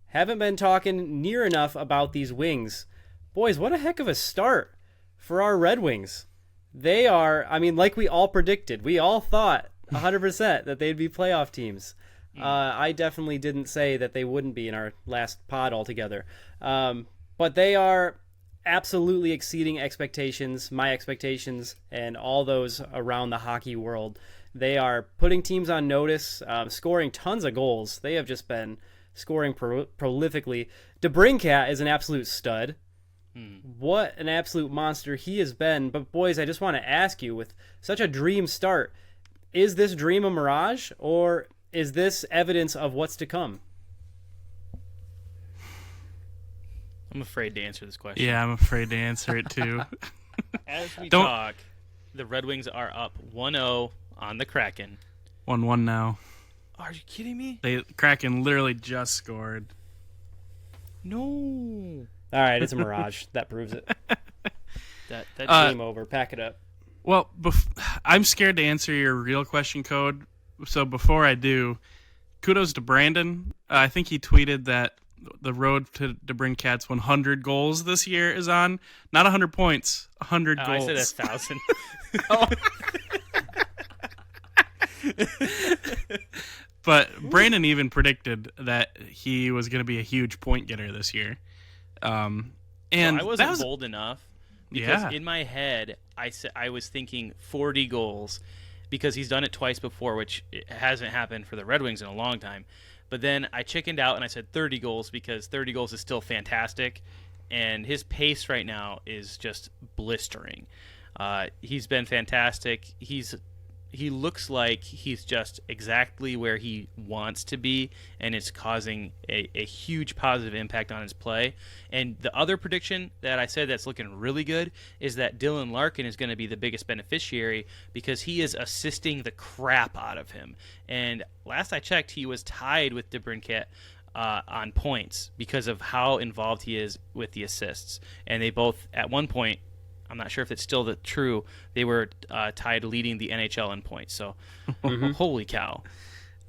Speaker 1: Haven't been talking near enough about these Wings. Boys, what a heck of a start for our Red Wings. They are, like we all predicted. We all thought 100% that they'd be playoff teams. I definitely didn't say that they wouldn't be in our last pod altogether. But they are absolutely exceeding expectations, my expectations, and all those around the hockey world. They are putting teams on notice, scoring tons of goals. They have just been scoring prolifically. DeBrincat is an absolute stud. What an absolute monster he has been. But boys, I just want to ask you, with such a dream start, is this dream a mirage, or is this evidence of what's to come?
Speaker 3: I'm afraid to answer this question.
Speaker 4: Yeah, I'm afraid to answer it too.
Speaker 3: As we talk, the Red Wings are up 1-0 on the Kraken.
Speaker 4: 1-1 now.
Speaker 3: Are you kidding me?
Speaker 4: The Kraken literally just scored.
Speaker 3: No.
Speaker 1: All right, it's a mirage. That proves it.
Speaker 3: That
Speaker 1: Game over. Pack it up.
Speaker 4: Well, I'm scared to answer your real question, Code. So before I do, kudos to Brandon. I think he tweeted that the road to DeBrincat's 100 goals this year is on. Not 100 points, 100 goals.
Speaker 3: I said 1,000.
Speaker 4: But Brandon even predicted that he was going to be a huge point getter this year. And
Speaker 3: I wasn't bold enough because in my head I was thinking 40 goals because he's done it twice before, which hasn't happened for the Red Wings in a long time. But then I chickened out and I said 30 goals because 30 goals is still fantastic, and his pace right now is just blistering. He's been fantastic. He looks like he's just exactly where he wants to be, and it's causing a huge positive impact on his play. And the other prediction that I said that's looking really good is that Dylan Larkin is going to be the biggest beneficiary because he is assisting the crap out of him. And last I checked, he was tied with DeBrincat on points because of how involved he is with the assists. And they both, at one point, I'm not sure if it's still true, they were tied leading the NHL in points. So, holy cow.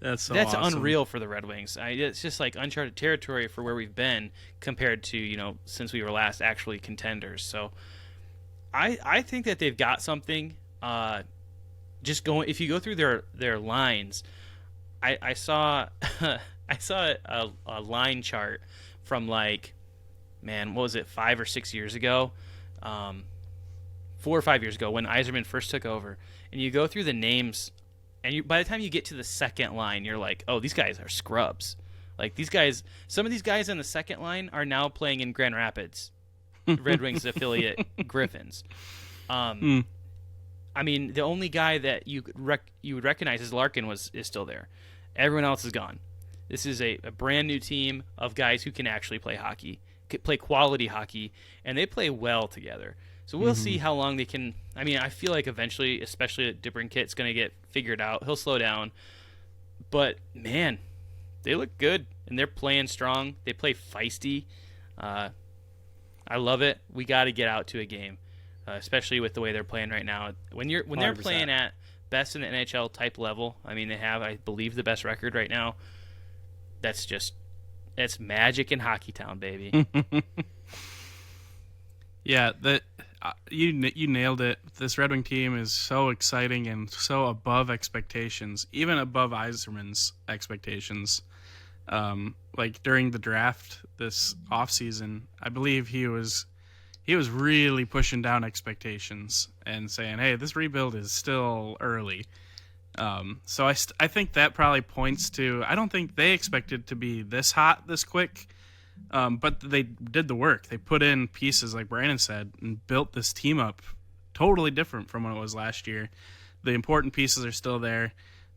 Speaker 4: That's
Speaker 3: awesome.
Speaker 4: Unreal
Speaker 3: for the Red Wings. It's just like uncharted territory for where we've been compared to, since we were last actually contenders. So I think that they've got something. If you go through their lines, I saw I saw a line chart from what was it, 5 or 6 years ago? 4 or 5 years ago when Yzerman first took over, and you go through the names, and by the time you get to the second line, you're like, oh, these guys are scrubs. Like some of these guys on the second line are now playing in Grand Rapids, Red Wings affiliate Griffins. The only guy that you would recognize as Larkin is still there. Everyone else is gone. This is a brand new team of guys who can actually play hockey, play quality hockey, and they play well together. So we'll see how long they can. I feel like eventually, especially DeBrincat's going to get figured out. He'll slow down. But, man, they look good, and they're playing strong. They play feisty. I love it. We got to get out to a game, especially with the way they're playing right now. When they're
Speaker 1: 100%.
Speaker 3: playing at best in the NHL type level, they have, I believe, the best record right now. That's magic in Hockey Town, baby.
Speaker 4: Yeah, that you nailed it. This Red Wing team is so exciting and so above expectations, even above Yzerman's expectations. Like during the draft this offseason, I believe he was really pushing down expectations and saying, "Hey, this rebuild is still early." So I think that probably points to, I don't think they expected to be this hot this quick. But they did the work. They put in pieces, like Brandon said, and built this team up totally different from when it was last year. The important pieces are still there,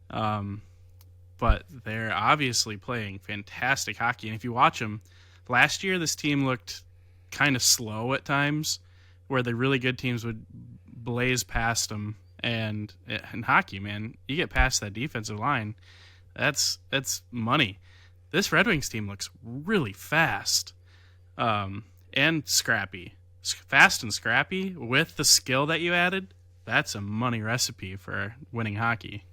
Speaker 4: but they're obviously playing fantastic hockey. And if you watch them, last year this team looked kind of slow at times, where the really good teams would blaze past them. And in hockey, man, you get past that defensive line, that's money. This Red Wings team looks really fast and scrappy. Fast and scrappy with the skill that you added, that's a money recipe for winning hockey.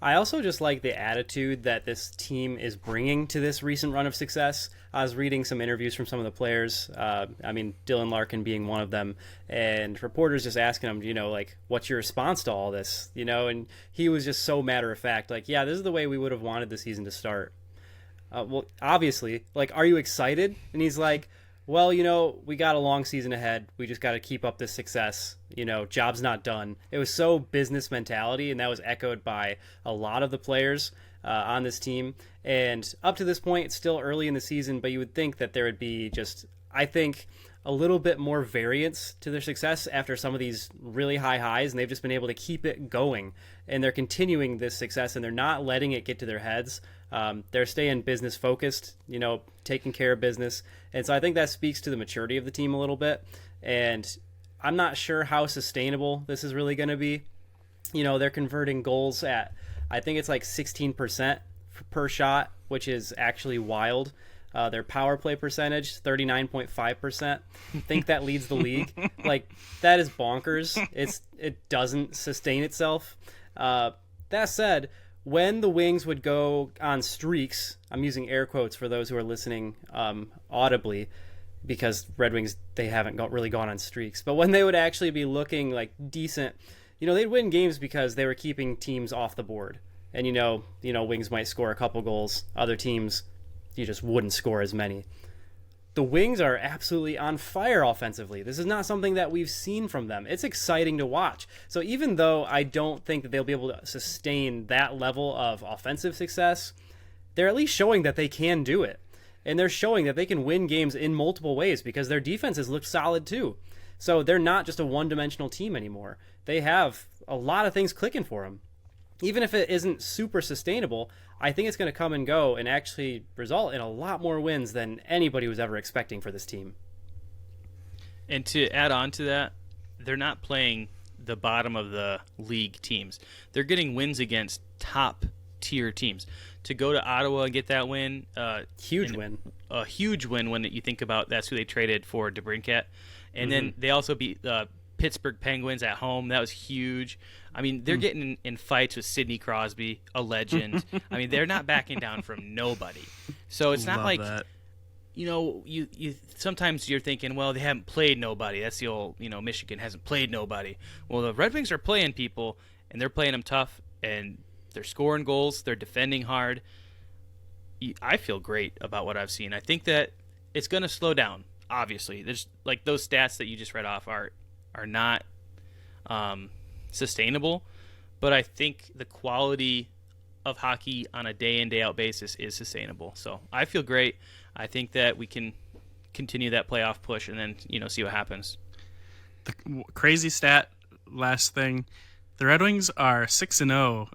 Speaker 1: I also just like the attitude that this team is bringing to this recent run of success. I was reading some interviews from some of the players, Dylan Larkin being one of them, and reporters just asking him, like, what's your response to all this? And he was just so matter of fact, like, yeah, this is the way we would have wanted the season to start. Well, obviously, like, are you excited? And he's like, well, we got a long season ahead. We just got to keep up this success. Job's not done. It was so business mentality, and that was echoed by a lot of the players on this team. And up to this point, it's still early in the season, but you would think that there would be just, I think, a little bit more variance to their success after some of these really high highs, and they've just been able to keep it going. And they're continuing this success, and they're not letting it get to their heads. They're staying business focused, taking care of business. And so I think that speaks to the maturity of the team a little bit. And I'm not sure how sustainable this is really going to be. They're converting goals at, I think it's like 16% per shot, which is actually wild. Their power play percentage, 39.5%. Think that leads the league. Like, that is bonkers. It doesn't sustain itself. That said, when the Wings would go on streaks, I'm using air quotes for those who are listening audibly, because Red Wings, they haven't really gone on streaks. But when they would actually be looking like decent, they'd win games because they were keeping teams off the board. And Wings might score a couple goals. Other teams, you just wouldn't score as many. The Wings are absolutely on fire offensively. This is not something that we've seen from them. It's exciting to watch. So even though I don't think that they'll be able to sustain that level of offensive success, they're at least showing that they can do it. And they're showing that they can win games in multiple ways because their defenses look solid too. So they're not just a one-dimensional team anymore. They have a lot of things clicking for them. Even if it isn't super sustainable, I think it's going to come and go and actually result in a lot more wins than anybody was ever expecting for this team.
Speaker 3: And to add on to that, they're not playing the bottom of the league teams. They're getting wins against top tier teams. To go to Ottawa and get that win, a huge win when you think about that's who they traded for DeBrincat. And then they also beat the Pittsburgh Penguins at home. That was huge. I mean, they're getting in fights with Sidney Crosby, a legend. I mean, they're not backing down from nobody. So it's not like that. You sometimes you're thinking, well, they haven't played nobody. That's the old, Michigan hasn't played nobody. Well, the Red Wings are playing people, and they're playing them tough, and they're scoring goals. They're defending hard. I feel great about what I've seen. I think that it's going to slow down, obviously. There's like those stats that you just read off are not sustainable, but I think the quality of hockey on a day in, day out basis is sustainable. So I feel great. I think that we can continue that playoff push and then, see what happens.
Speaker 4: The crazy stat, last thing, the Red Wings are 6-0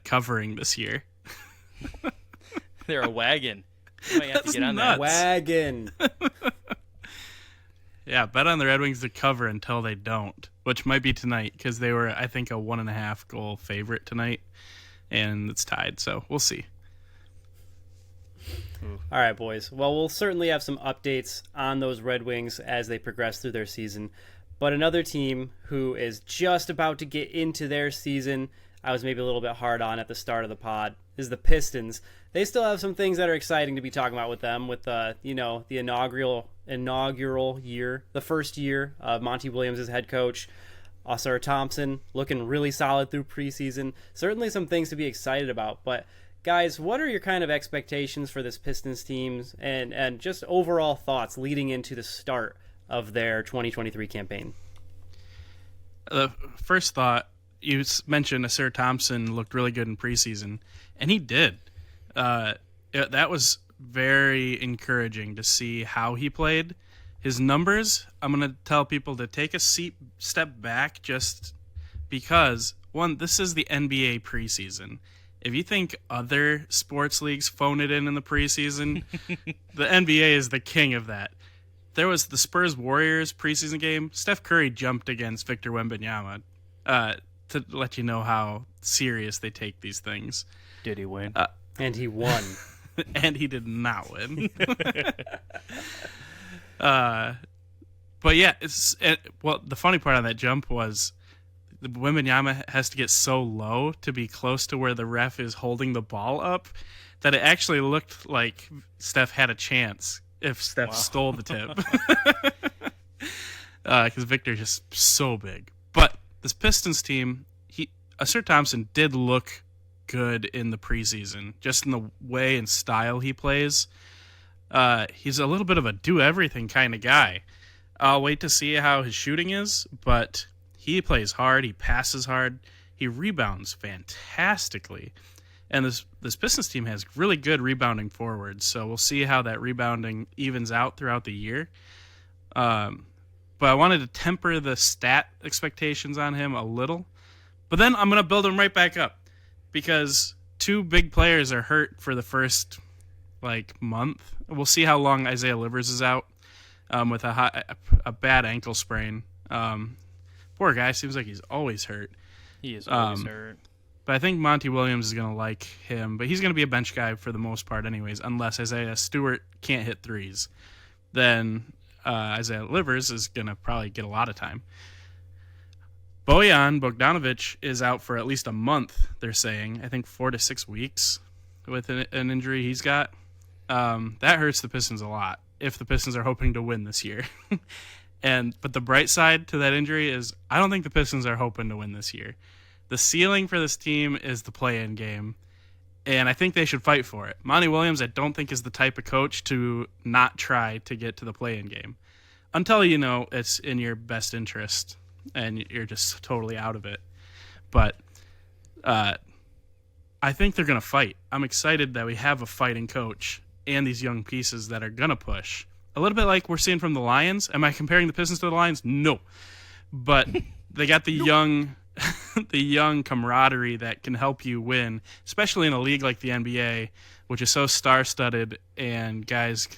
Speaker 4: covering this year.
Speaker 3: They're a wagon. You might have to get on that
Speaker 1: wagon.
Speaker 4: Yeah, bet on the Red Wings to cover until they don't, which might be tonight because they were, I think, a 1.5 goal favorite tonight, and it's tied, so we'll see.
Speaker 1: All right, boys. Well, we'll certainly have some updates on those Red Wings as they progress through their season. But another team who is just about to get into their season, I was maybe a little bit hard on at the start of the pod, is the Pistons. They still have some things that are exciting to be talking about with them, with the inaugural year, the first year of Monty Williams as head coach. Ausar Thompson looking really solid through preseason. Certainly some things to be excited about. But guys, what are your kind of expectations for this Pistons team and just overall thoughts leading into the start of their 2023 campaign?
Speaker 4: The first thought, you mentioned Ausar Thompson looked really good in preseason, and he did. That was very encouraging to see how he played. His numbers, I'm going to tell people to take a step back just because, one, this is the NBA preseason. If you think other sports leagues phone it in the preseason, the NBA is the king of that. There was the Spurs-Warriors preseason game. Steph Curry jumped against Victor Wembanyama to let you know how serious they take these things.
Speaker 3: Did he win?
Speaker 1: And he won.
Speaker 4: And he did not win. But yeah, the funny part on that jump was the Wembanyama has to get so low to be close to where the ref is holding the ball up that it actually looked like Steph had a chance if Steph stole the tip. Because Victor's just so big. But this Pistons team, Ausar Thompson did look good in the preseason, just in the way and style he plays. He's a little bit of a do-everything kind of guy. I'll wait to see how his shooting is, but he plays hard, he passes hard, he rebounds fantastically. And this Pistons team has really good rebounding forwards, so we'll see how that rebounding evens out throughout the year. But I wanted to temper the stat expectations on him a little. But then I'm going to build him right back up because two big players are hurt for the first month. We'll see how long Isaiah Livers is out with a bad ankle sprain. Poor guy, seems like he's always hurt.
Speaker 3: He is always hurt.
Speaker 4: But I think Monty Williams is going to like him. But he's going to be a bench guy for the most part anyways, unless Isaiah Stewart can't hit threes. Then Isaiah Livers is going to probably get a lot of time. Bojan Bogdanovic is out for at least a month, they're saying. I think 4 to 6 weeks with an injury he's got. That hurts the Pistons a lot if the Pistons are hoping to win this year. But the bright side to that injury is I don't think the Pistons are hoping to win this year. The ceiling for this team is the play-in game, and I think they should fight for it. Monty Williams, I don't think, is the type of coach to not try to get to the play-in game until you know it's in your best interest and you're just totally out of it. But I think they're going to fight. I'm excited that we have a fighting coach and these young pieces that are going to push. A little bit like we're seeing from the Lions. Am I comparing the Pistons to the Lions? No. But they got the young camaraderie that can help you win, especially in a league like the NBA, which is so star-studded and guys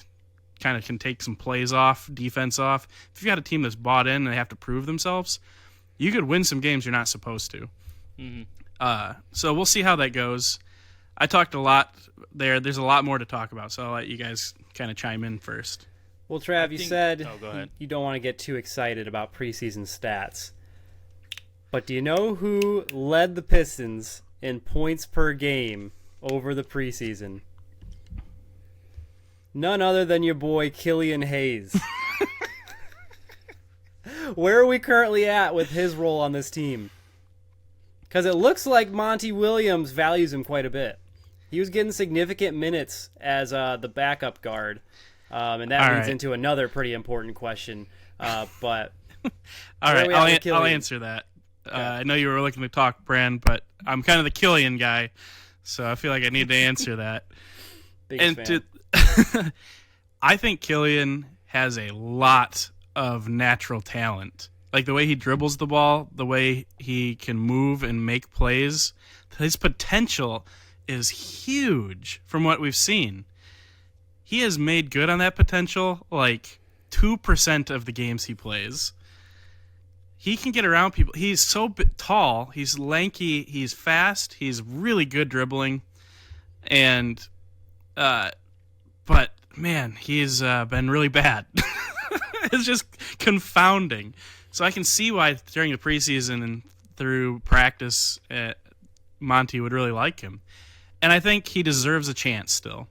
Speaker 4: kind of can take some plays off, defense off. If you've got a team that's bought in and they have to prove themselves, you could win some games you're not supposed to. Mm-hmm. So we'll see how that goes. I talked a lot there. There's a lot more to talk about, so I'll let you guys kind of chime in first.
Speaker 1: Well, Trav, you said
Speaker 3: go ahead.
Speaker 1: You don't want to get too excited about preseason stats. But do you know who led the Pistons in points per game over the preseason? None other than your boy Killian Hayes. Where are we currently at with his role on this team? Because it looks like Monty Williams values him quite a bit. He was getting significant minutes as the backup guard. And that leads into another pretty important question. But
Speaker 4: all right, I'll answer that. I know you were looking to talk, Brand, but I'm kind of the Killian guy, so I feel like I need to answer that. I think Killian has a lot of natural talent. Like the way he dribbles the ball, the way he can move and make plays, his potential is huge from what we've seen. He has made good on that potential like 2% of the games he plays. He can get around people. He's so tall. He's lanky. He's fast. He's really good dribbling. And, but, man, he's been really bad. It's just confounding. So I can see why during the preseason and through practice, Monty would really like him. and I think he deserves a chance still.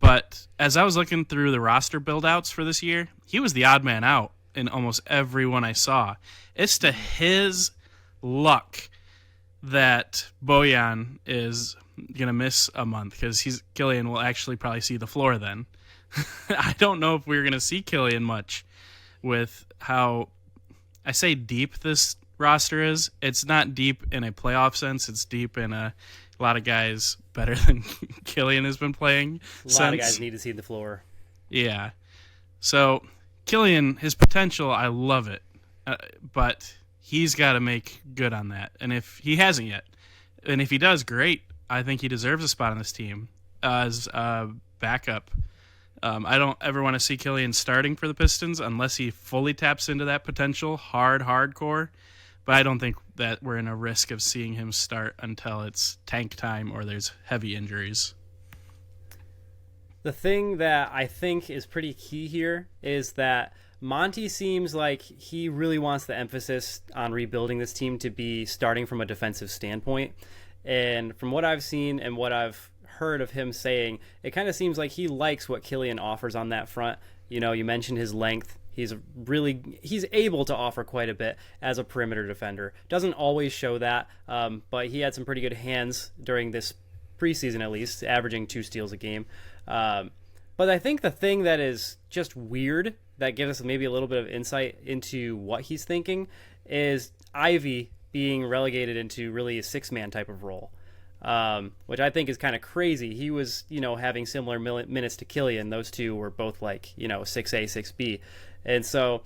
Speaker 4: But as I was looking through the roster build-outs for this year, he was the odd man out in almost every one I saw. It's to his luck that Bojan is going to miss a month because Killian will actually probably see the floor then. I don't know if we're going to see Killian much with how, I say deep this roster is. It's not deep in a playoff sense. It's deep in a lot of guys better than Killian has been playing.
Speaker 1: A lot of guys need to see the floor.
Speaker 4: Yeah. So Killian, his potential, I love it. But he's got to make good on that. And if he hasn't yet, and if he does, great. I think he deserves a spot on this team as a backup. I don't ever want to see Killian starting for the Pistons unless he fully taps into that potential hardcore. But I don't think that we're in a risk of seeing him start until it's tank time or there's heavy injuries.
Speaker 1: The thing that I think is pretty key here is that Monty seems like he really wants the emphasis on rebuilding this team to be starting from a defensive standpoint. And from what I've seen and what I've heard of him saying, it kind of seems like he likes what Killian offers on that front. You know, you mentioned his length. He's able to offer quite a bit as a perimeter defender. Doesn't always show that, but he had some pretty good hands during this preseason, at least, averaging 2 steals a game. But I think the thing that is just weird, that gives us maybe a little bit of insight into what he's thinking, is Ivy being relegated into really a 6-man type of role, which I think is kind of crazy. He was, having similar minutes to Killian. Those two were both like, 6A, 6B. And so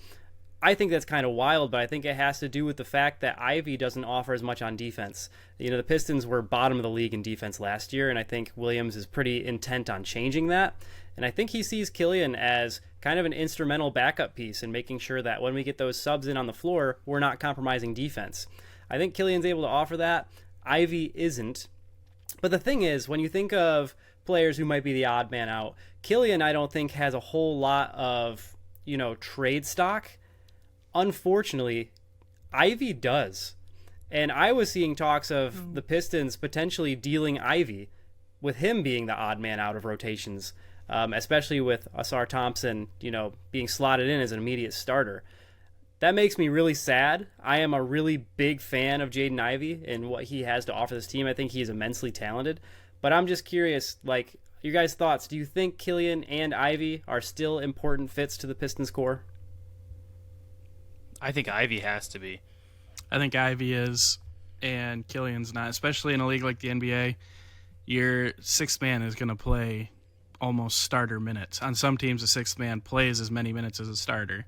Speaker 1: I think that's kind of wild, but I think it has to do with the fact that Ivy doesn't offer as much on defense. The Pistons were bottom of the league in defense last year, and I think Williams is pretty intent on changing that. And I think he sees Killian as kind of an instrumental backup piece in making sure that when we get those subs in on the floor, we're not compromising defense. I think Killian's able to offer that. Ivy isn't. But the thing is, when you think of players who might be the odd man out, Killian, I don't think, has a whole lot of, trade stock. Unfortunately, Ivy does. And I was seeing talks of the Pistons potentially dealing Ivy, with him being the odd man out of rotations, especially with Asar Thompson, being slotted in as an immediate starter. That makes me really sad. I am a really big fan of Jaden Ivey and what he has to offer this team. I think he's immensely talented. But I'm just curious, your guys' thoughts. Do you think Killian and Ivy are still important fits to the Pistons core?
Speaker 3: I think Ivy has to be.
Speaker 4: I think Ivy is, and Killian's not, especially in a league like the NBA. Your 6th man is going to play almost starter minutes. On some teams, a 6th man plays as many minutes as a starter,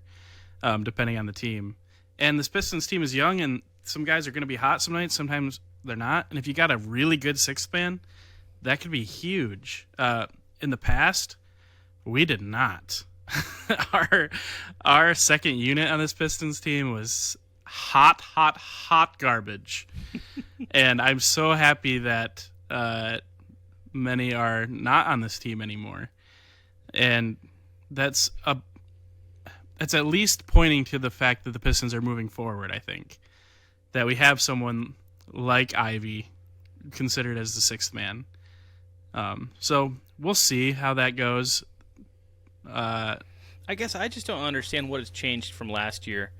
Speaker 4: depending on the team. And this Pistons team is young, and some guys are going to be hot some nights, sometimes they're not. And if you got a really good 6th man, that could be huge. In the past, we did not. Our second unit on this Pistons team was hot garbage. And I'm so happy that many are not on this team anymore. And that's at least pointing to the fact that the Pistons are moving forward, I think. That we have someone like Ivy considered as the 6th man. So we'll see how that goes.
Speaker 3: I guess I just don't understand what has changed from last year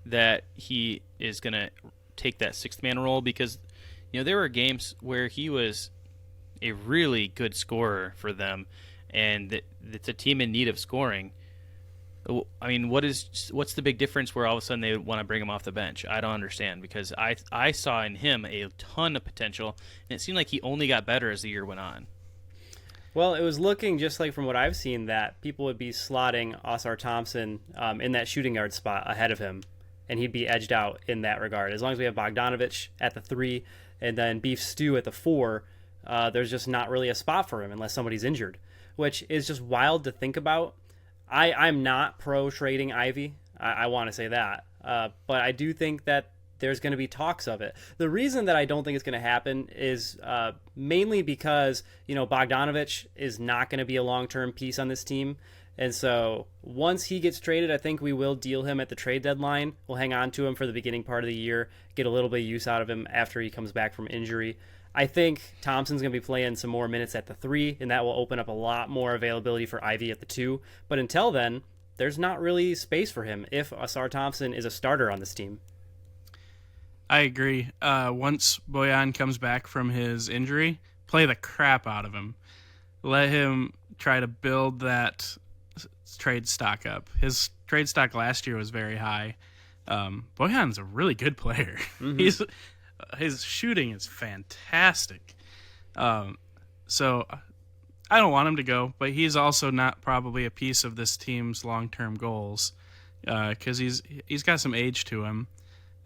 Speaker 3: that he is going to take that 6th man role, because there were games where he was a really good scorer for them, and it's a team in need of scoring. I mean, what's the big difference where all of a sudden they want to bring him off the bench? I don't understand, because I saw in him a ton of potential, and it seemed like he only got better as the year went on.
Speaker 1: Well, it was looking just like from what I've seen that people would be slotting Asar Thompson in that shooting guard spot ahead of him, and he'd be edged out in that regard. As long as we have Bogdanovich at the 3 and then Beef Stew at the 4, there's just not really a spot for him unless somebody's injured, which is just wild to think about. I'm not pro trading Ivy. I want to say that. But I do think that there's going to be talks of it. The reason that I don't think it's going to happen is mainly because, Bogdanovich is not going to be a long-term piece on this team. And so once he gets traded, I think we will deal him at the trade deadline. We'll hang on to him for the beginning part of the year, get a little bit of use out of him after he comes back from injury. I think Thompson's going to be playing some more minutes at the 3, and that will open up a lot more availability for Ivy at the 2. But until then, there's not really space for him if Asar Thompson is a starter on this team.
Speaker 4: I agree. Once Bojan comes back from his injury, play the crap out of him. Let him try to build that trade stock up. His trade stock last year was very high. Bojan's a really good player. Mm-hmm. His shooting is fantastic. So I don't want him to go, but he's also not probably a piece of this team's long-term goals because he's got some age to him.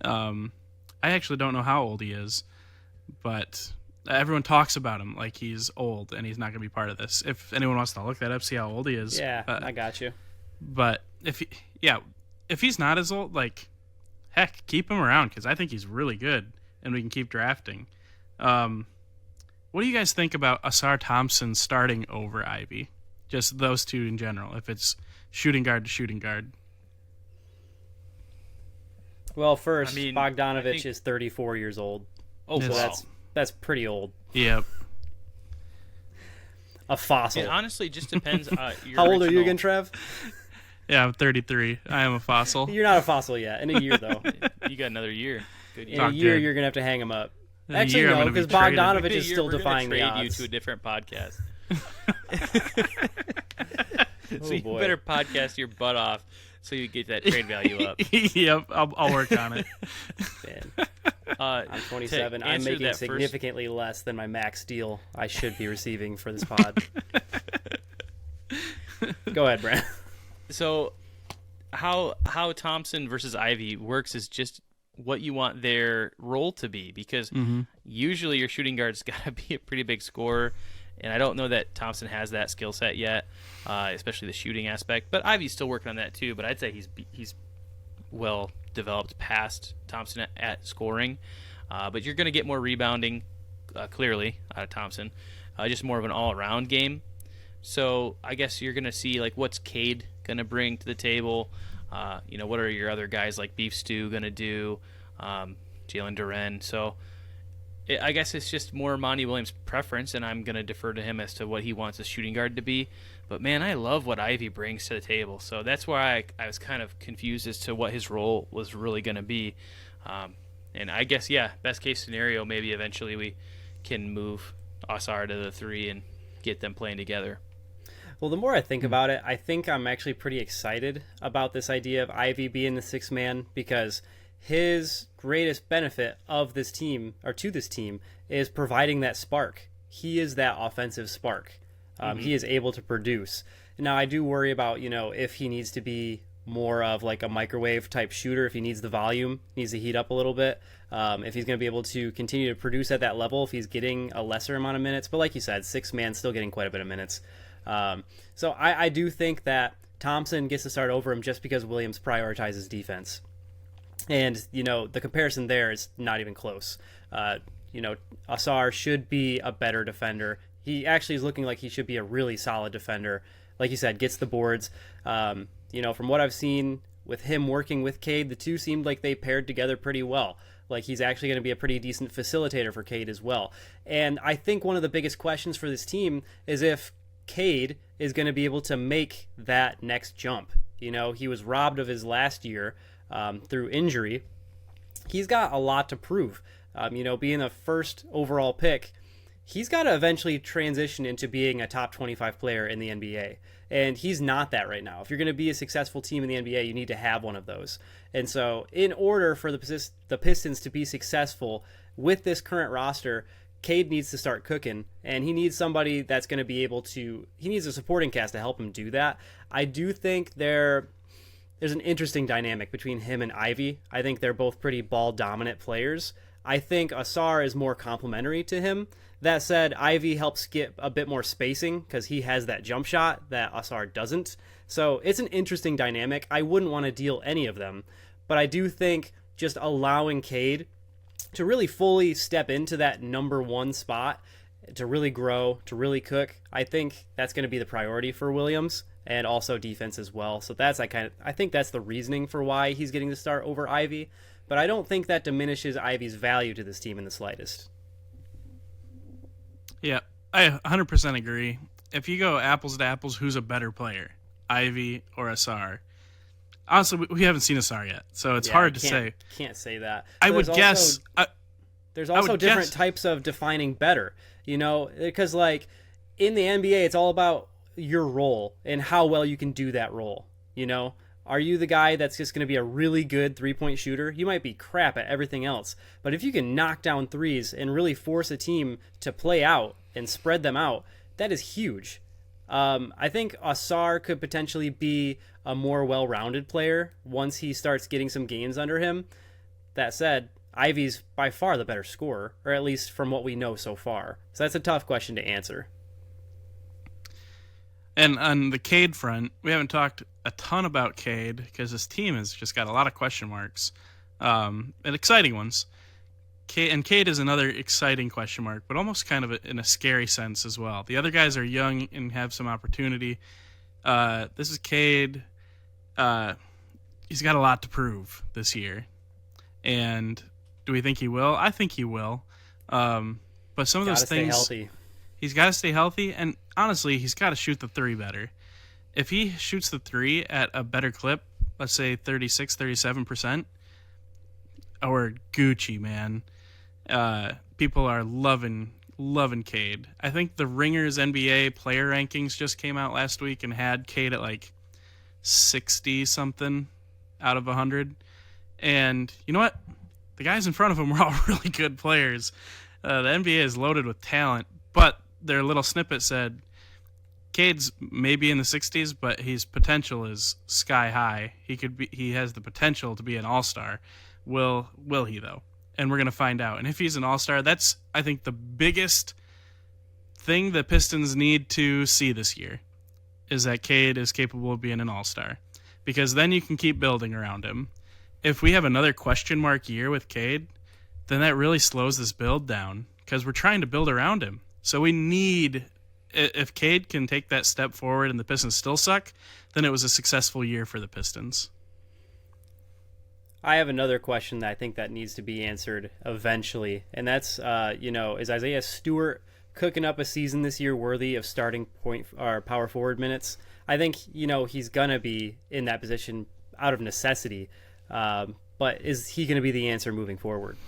Speaker 4: I actually don't know how old he is, but everyone talks about him like he's old and he's not going to be part of this. If anyone wants to look that up, see how old he is.
Speaker 1: Yeah, I got you.
Speaker 4: But if he's not as old, like, heck, keep him around because I think he's really good and we can keep drafting. What do you guys think about Asar Thompson starting over Ivy? Just those two in general, if it's shooting guard to shooting guard.
Speaker 1: Well, first, Bogdanovich is 34 years old.
Speaker 3: Oh,
Speaker 1: so
Speaker 3: wow.
Speaker 1: That's pretty old.
Speaker 4: Yep.
Speaker 1: A fossil.
Speaker 3: It honestly just depends.
Speaker 1: How old are you again, Trev?
Speaker 4: Yeah, I'm 33. I am a fossil.
Speaker 1: You're not a fossil yet. In a year, though.
Speaker 3: You got another year. Good
Speaker 1: In a year, you're going to have to hang him up.
Speaker 4: In a
Speaker 1: Actually,
Speaker 4: year, I'm
Speaker 1: no,
Speaker 4: gonna be
Speaker 1: because Bogdanovich
Speaker 4: traded.
Speaker 1: is still defying the
Speaker 3: trade
Speaker 1: odds.
Speaker 3: you to a different podcast.
Speaker 1: Oh,
Speaker 3: So you
Speaker 1: boy.
Speaker 3: better podcast your butt off so you get that trade value up.
Speaker 4: Yep, I'll work on it.
Speaker 1: Man, I'm 27.
Speaker 3: to
Speaker 1: I'm
Speaker 3: answer
Speaker 1: making
Speaker 3: that
Speaker 1: significantly less than my max deal I should be receiving for this pod. Go ahead, Brad.
Speaker 3: So how Thompson versus Ivy works is just what you want their role to be, because usually your shooting guard's got to be a pretty big scorer, and I don't know that Thompson has that skill set yet, especially the shooting aspect. But Ivy's still working on that too. But I'd say he's well developed past Thompson at scoring. But you're going to get more rebounding, clearly, out of Thompson. Just more of an all-around game. So I guess you're going to see, like, what's Cade going to bring to the table? What are your other guys like Beef Stew going to do? Jalen Duren. So I guess it's just more Monty Williams' preference, and I'm going to defer to him as to what he wants a shooting guard to be. But, man, I love what Ivy brings to the table. So that's why I was kind of confused as to what his role was really going to be. And I guess, yeah, best case scenario, maybe eventually we can move Asar to the 3 and get them playing together.
Speaker 1: Well, the more I think about it, I think I'm actually pretty excited about this idea of Ivy being the sixth man, because his greatest benefit of this team, or to this team, is providing that spark. He is that offensive spark. He is able to produce. Now, I do worry about, if he needs to be more of like a microwave type shooter, if he needs the volume, needs to heat up a little bit, if he's going to be able to continue to produce at that level, if he's getting a lesser amount of minutes. But like you said, sixth man, still getting quite a bit of minutes. So I do think that Thompson gets to start over him just because Williams prioritizes defense. And, the comparison there is not even close. Asar should be a better defender. He actually is looking like he should be a really solid defender. Like you said, gets the boards. From what I've seen with him working with Cade, the two seemed like they paired together pretty well. Like, he's actually going to be a pretty decent facilitator for Cade as well. And I think one of the biggest questions for this team is if Cade is going to be able to make that next jump. He was robbed of his last year through injury. He's got a lot to prove. Being a first overall pick, he's got to eventually transition into being a top 25 player in the NBA. And he's not that right now. If you're going to be a successful team in the NBA, you need to have one of those. And so in order for the Pistons to be successful with this current roster, Cade needs to start cooking, and he needs somebody that's going to be able to – he needs a supporting cast to help him do that. I do think there's an interesting dynamic between him and Ivy. I think they're both pretty ball-dominant players. I think Asar is more complementary to him. That said, Ivy helps get a bit more spacing because he has that jump shot that Asar doesn't. So it's an interesting dynamic. I wouldn't want to deal any of them, but I do think just allowing Cade to really fully step into that number one spot, to really grow, to really cook, I think that's going to be the priority for Williams, and also defense as well. So I think that's the reasoning for why he's getting to start over Ivy, but I don't think that diminishes Ivy's value to this team in the slightest.
Speaker 4: Yeah, I 100% agree. If you go apples to apples, who's a better player, Ivy or Asar? Honestly, we haven't seen Asar yet, so it's hard to say.
Speaker 1: Can't say that.
Speaker 4: I would guess.
Speaker 1: There's also different types of defining better, because like in the NBA, it's all about your role and how well you can do that role. Are you the guy that's just going to be a really good 3-point shooter? You might be crap at everything else, but if you can knock down threes and really force a team to play out and spread them out, that is huge. I think Asar could potentially be a more well-rounded player once he starts getting some games under him. That said, Ivy's by far the better scorer, or at least from what we know so far. So that's a tough question to answer.
Speaker 4: And on the Cade front, we haven't talked a ton about Cade because this team has just got a lot of question marks, and exciting ones. Cade is another exciting question mark, but almost kind of in a scary sense as well. The other guys are young and have some opportunity. This is Cade. He's got a lot to prove this year. And do we think he will? I think he will. But some of those things...
Speaker 1: Stay healthy.
Speaker 4: He's got to stay healthy, and honestly, he's got to shoot the three better. If he shoots the three at a better clip, let's say 36, 37%, or Gucci, man, people are loving Cade. I think the Ringers NBA player rankings just came out last week and had Cade at like 60-something out of 100. And you know what? The guys in front of him were all really good players. The NBA is loaded with talent, but their little snippet said Cade's maybe in the 60s, but his potential is sky high. He has the potential to be an all-star. Will he though? And we're going to find out. And if he's an all-star, that's I think the biggest thing the Pistons need to see this year is that Cade is capable of being an all-star, because then you can keep building around him. If we have another question mark year with Cade, then that really slows this build down because we're trying to build around him. So we need, if Cade can take that step forward and the Pistons still suck, then it was a successful year for the Pistons.
Speaker 1: I have another question that I think that needs to be answered eventually, and that's, is Isaiah Stewart cooking up a season this year worthy of starting point or power forward minutes? I think, he's going to be in that position out of necessity, but is he going to be the answer moving forward?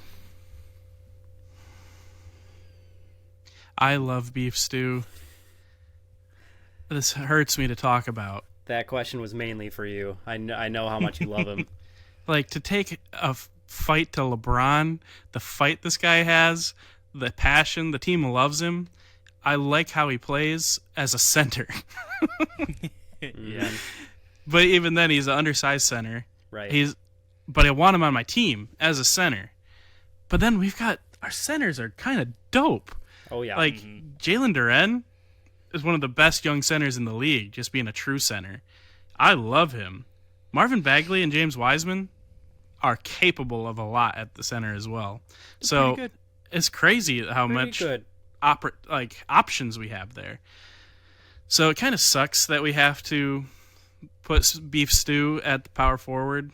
Speaker 4: I love beef stew. This hurts me to talk about.
Speaker 1: That question was mainly for you. I know how much you love him.
Speaker 4: Like, to take a fight to LeBron, the fight this guy has, the passion, the team loves him. I like how he plays as a center.
Speaker 1: Yeah.
Speaker 4: But even then, he's an undersized center.
Speaker 1: Right.
Speaker 4: But I want him on my team as a center. But then our centers are kind of dope.
Speaker 1: Oh, yeah.
Speaker 4: Like, Jalen Duren is one of the best young centers in the league, just being a true center. I love him. Marvin Bagley and James Wiseman are capable of a lot at the center as well. So it's crazy how much options we have there. So it kind of sucks that we have to put beef stew at the power forward,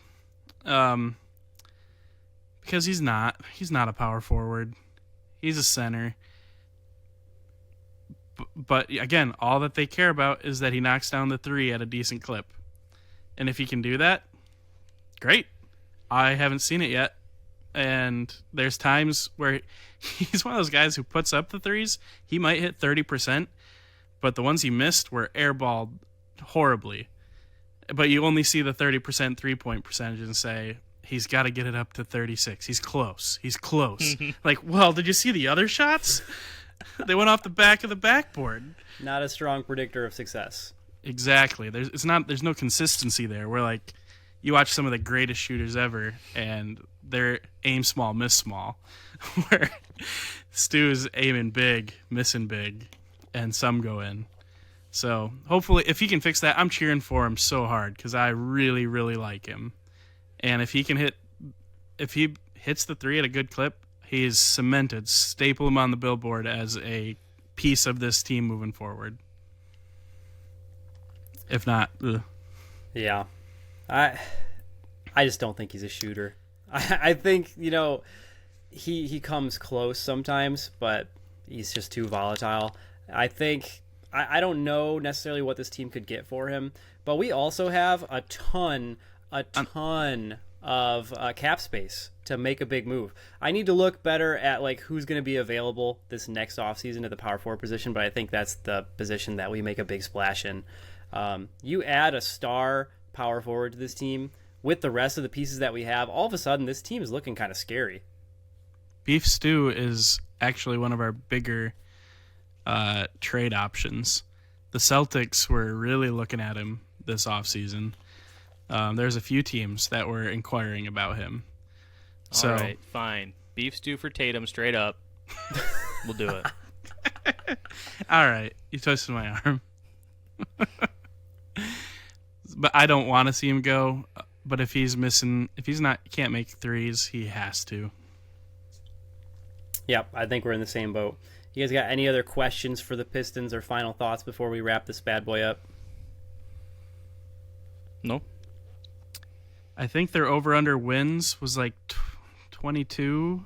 Speaker 4: because he's not a power forward. He's a center. But again, all that they care about is that he knocks down the three at a decent clip. And if he can do that, great. I haven't seen it yet. And there's times where he's one of those guys who puts up the threes. He might hit 30%, but the ones he missed were airballed horribly. But you only see the 30% three-point percentage and say, he's got to get it up to 36. He's close. Like, well, did you see the other shots? They went off the back of the backboard.
Speaker 1: Not a strong predictor of success.
Speaker 4: Exactly. There's no consistency there. We're like, you watch some of the greatest shooters ever, and they're aim small, miss small. Where Stu is aiming big, missing big, and some go in. So hopefully, if he can fix that, I'm cheering for him so hard because I really, really like him. And if he hits the three at a good clip, he is cemented. Staple him on the billboard as a piece of this team moving forward. If not, ugh.
Speaker 1: Yeah. I just don't think he's a shooter. I think, he comes close sometimes, but He's just too volatile. I think I don't know necessarily what this team could get for him, but we also have a ton of cap space to make a big move. I need to look better at like who's going to be available this next offseason at the power forward position, but I think that's the position that we make a big splash in. You add a star power forward to this team with the rest of the pieces that we have, all of a sudden this team is looking kind of scary.
Speaker 4: Beef stew is actually one of our bigger trade options. The Celtics were really looking at him this offseason. There's a few teams that were inquiring about him. So,
Speaker 3: all right, fine. Beef stew for Tatum, straight up. We'll do it.
Speaker 4: All right, you twisted my arm. But I don't want to see him go. But if he's can't make threes, he has to.
Speaker 1: Yep, I think we're in the same boat. You guys got any other questions for the Pistons or final thoughts before we wrap this bad boy up?
Speaker 3: No.
Speaker 4: I think their over-under wins was like 22.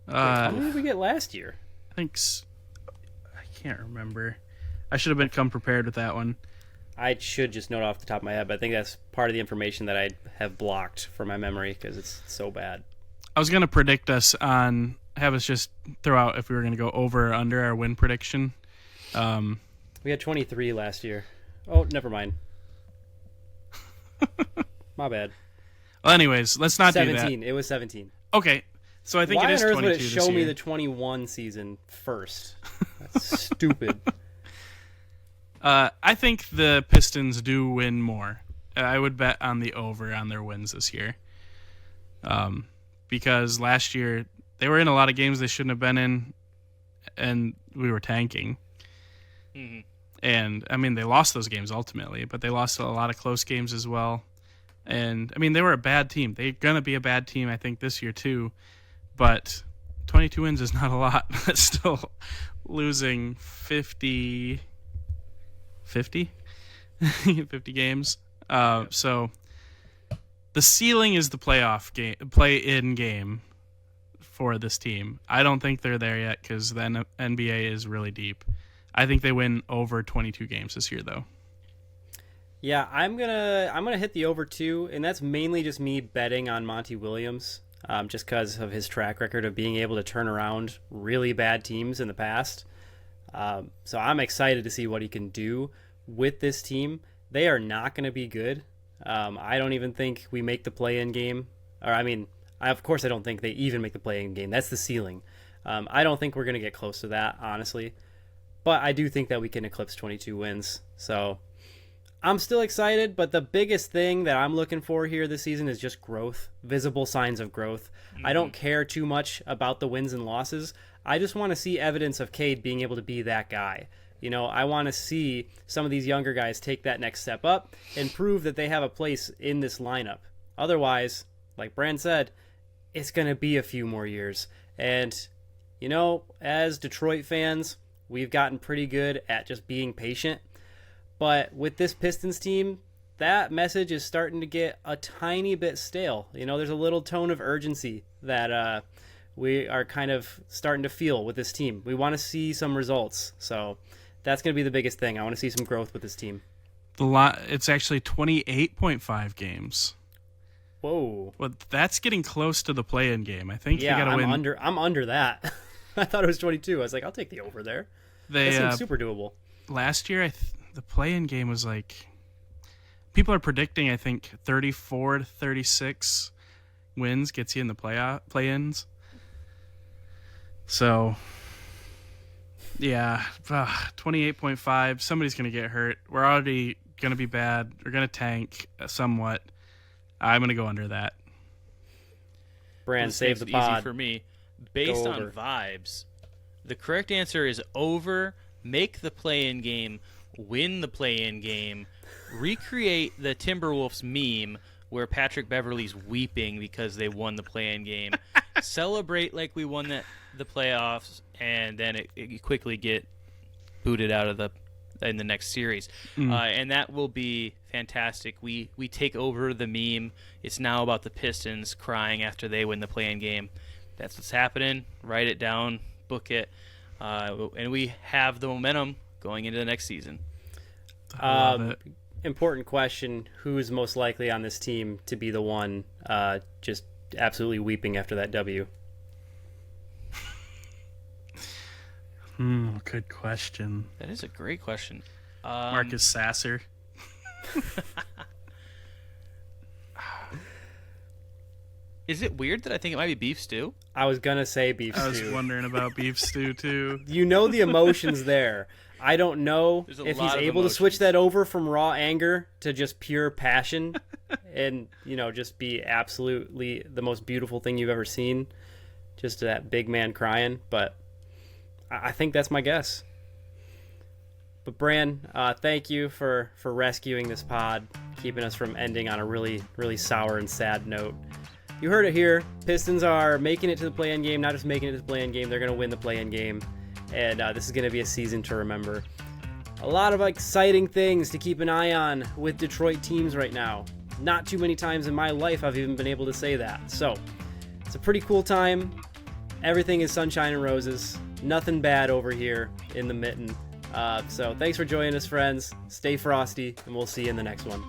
Speaker 1: How many did we get last year?
Speaker 4: I can't remember. I should have come prepared with that one.
Speaker 1: I should just know it off the top of my head, but I think that's part of the information that I have blocked from my memory because it's so bad.
Speaker 4: I was going to predict have us just throw out if we were going to go over or under our win prediction.
Speaker 1: We had 23 last year. Oh, never mind. My bad.
Speaker 4: Well, anyways, let's not
Speaker 1: 17.
Speaker 4: do that.
Speaker 1: It was 17.
Speaker 4: Okay, so I think
Speaker 1: Why
Speaker 4: it is
Speaker 1: on earth
Speaker 4: 22
Speaker 1: would it
Speaker 4: this
Speaker 1: show me
Speaker 4: year.
Speaker 1: the 21 season first? That's stupid.
Speaker 4: I think the Pistons do win more. I would bet on the over on their wins this year. Because last year they were in a lot of games they shouldn't have been in, and we were tanking.
Speaker 3: Mm-hmm.
Speaker 4: And, I mean, they lost those games ultimately, but they lost a lot of close games as well. And, I mean, they were a bad team. They're going to be a bad team, I think, this year too. But 22 wins is not a lot. That's still losing 50 games. So the ceiling is the play-in game for this team. I don't think they're there yet because the NBA is really deep. I think they win over 22 games this year, though.
Speaker 1: Yeah, I'm gonna hit the over too, and that's mainly just me betting on Monty Williams, just because of his track record of being able to turn around really bad teams in the past. So I'm excited to see what he can do with this team. They are not going to be good. I don't even think we make the play-in game. Of course I don't think they even make the play-in game. That's the ceiling. I don't think we're going to get close to that, honestly. But I do think that we can eclipse 22 wins. So I'm still excited, but the biggest thing that I'm looking for here this season is just growth, visible signs of growth. I don't care too much about the wins and losses. I just want to see evidence of Cade being able to be that guy. You know, I want to see some of these younger guys take that next step up and prove that they have a place in this lineup. Otherwise, like Brand said, it's going to be a few more years. And, you know, as Detroit fans, we've gotten pretty good at just being patient. But with this Pistons team, that message is starting to get a tiny bit stale. You know, there's a little tone of urgency that we are kind of starting to feel with this team. We want to see some results. So that's going to be the biggest thing. I want to see some growth with this team.
Speaker 4: It's actually 28.5 games.
Speaker 1: Whoa.
Speaker 4: Well, that's getting close to the play-in game. I think
Speaker 1: Yeah,
Speaker 4: you got to win.
Speaker 1: I'm under that. I thought it was 22. I was like, I'll take the over there. That seems super doable.
Speaker 4: Last year, the play-in game was like, people are predicting, I think, 34 to 36 wins gets you in the play-ins. So, yeah, 28.5. Somebody's going to get hurt. We're already going to be bad. We're going to tank somewhat. I'm going to go under that.
Speaker 1: Brand, save the pod.
Speaker 3: Easy for me. Based on vibes, the correct answer is over. Make the play-in game. Win the play-in game. Recreate the Timberwolves meme where Patrick Beverley's weeping because they won the play-in game. Celebrate like we won the playoffs, and then it quickly get booted out of in the next series. And that will be fantastic. We take over the meme. It's now about the Pistons crying after they win the play-in game. That's what's happening. Write it down, book it, and we have the momentum going into the next season.
Speaker 4: I love it.
Speaker 1: Important question: who is most likely on this team to be the one just absolutely weeping after that W?
Speaker 4: Good question.
Speaker 3: That is a great question.
Speaker 4: Marcus Sasser.
Speaker 3: Is it weird that I think it might be beef stew?
Speaker 1: I was gonna say beef
Speaker 4: I was
Speaker 1: stew.
Speaker 4: wondering about beef stew too.
Speaker 1: You know the emotions there. I don't know
Speaker 3: There's a
Speaker 1: if he's
Speaker 3: lot of
Speaker 1: able to switch
Speaker 3: emotions.
Speaker 1: that over from raw anger to just pure passion and, just be absolutely the most beautiful thing you've ever seen. Just that big man crying. But I think that's my guess. But Bran, thank you for rescuing this pod, keeping us from ending on a really, really sour and sad note. You heard it here. Pistons are making it to the play-in game, not just making it to the play-in game. They're going to win the play-in game. And this is going to be a season to remember. A lot of exciting things to keep an eye on with Detroit teams right now. Not too many times in my life I've even been able to say that. So, it's a pretty cool time. Everything is sunshine and roses. Nothing bad over here in the mitten. So, thanks for joining us, friends. Stay frosty, and we'll see you in the next one.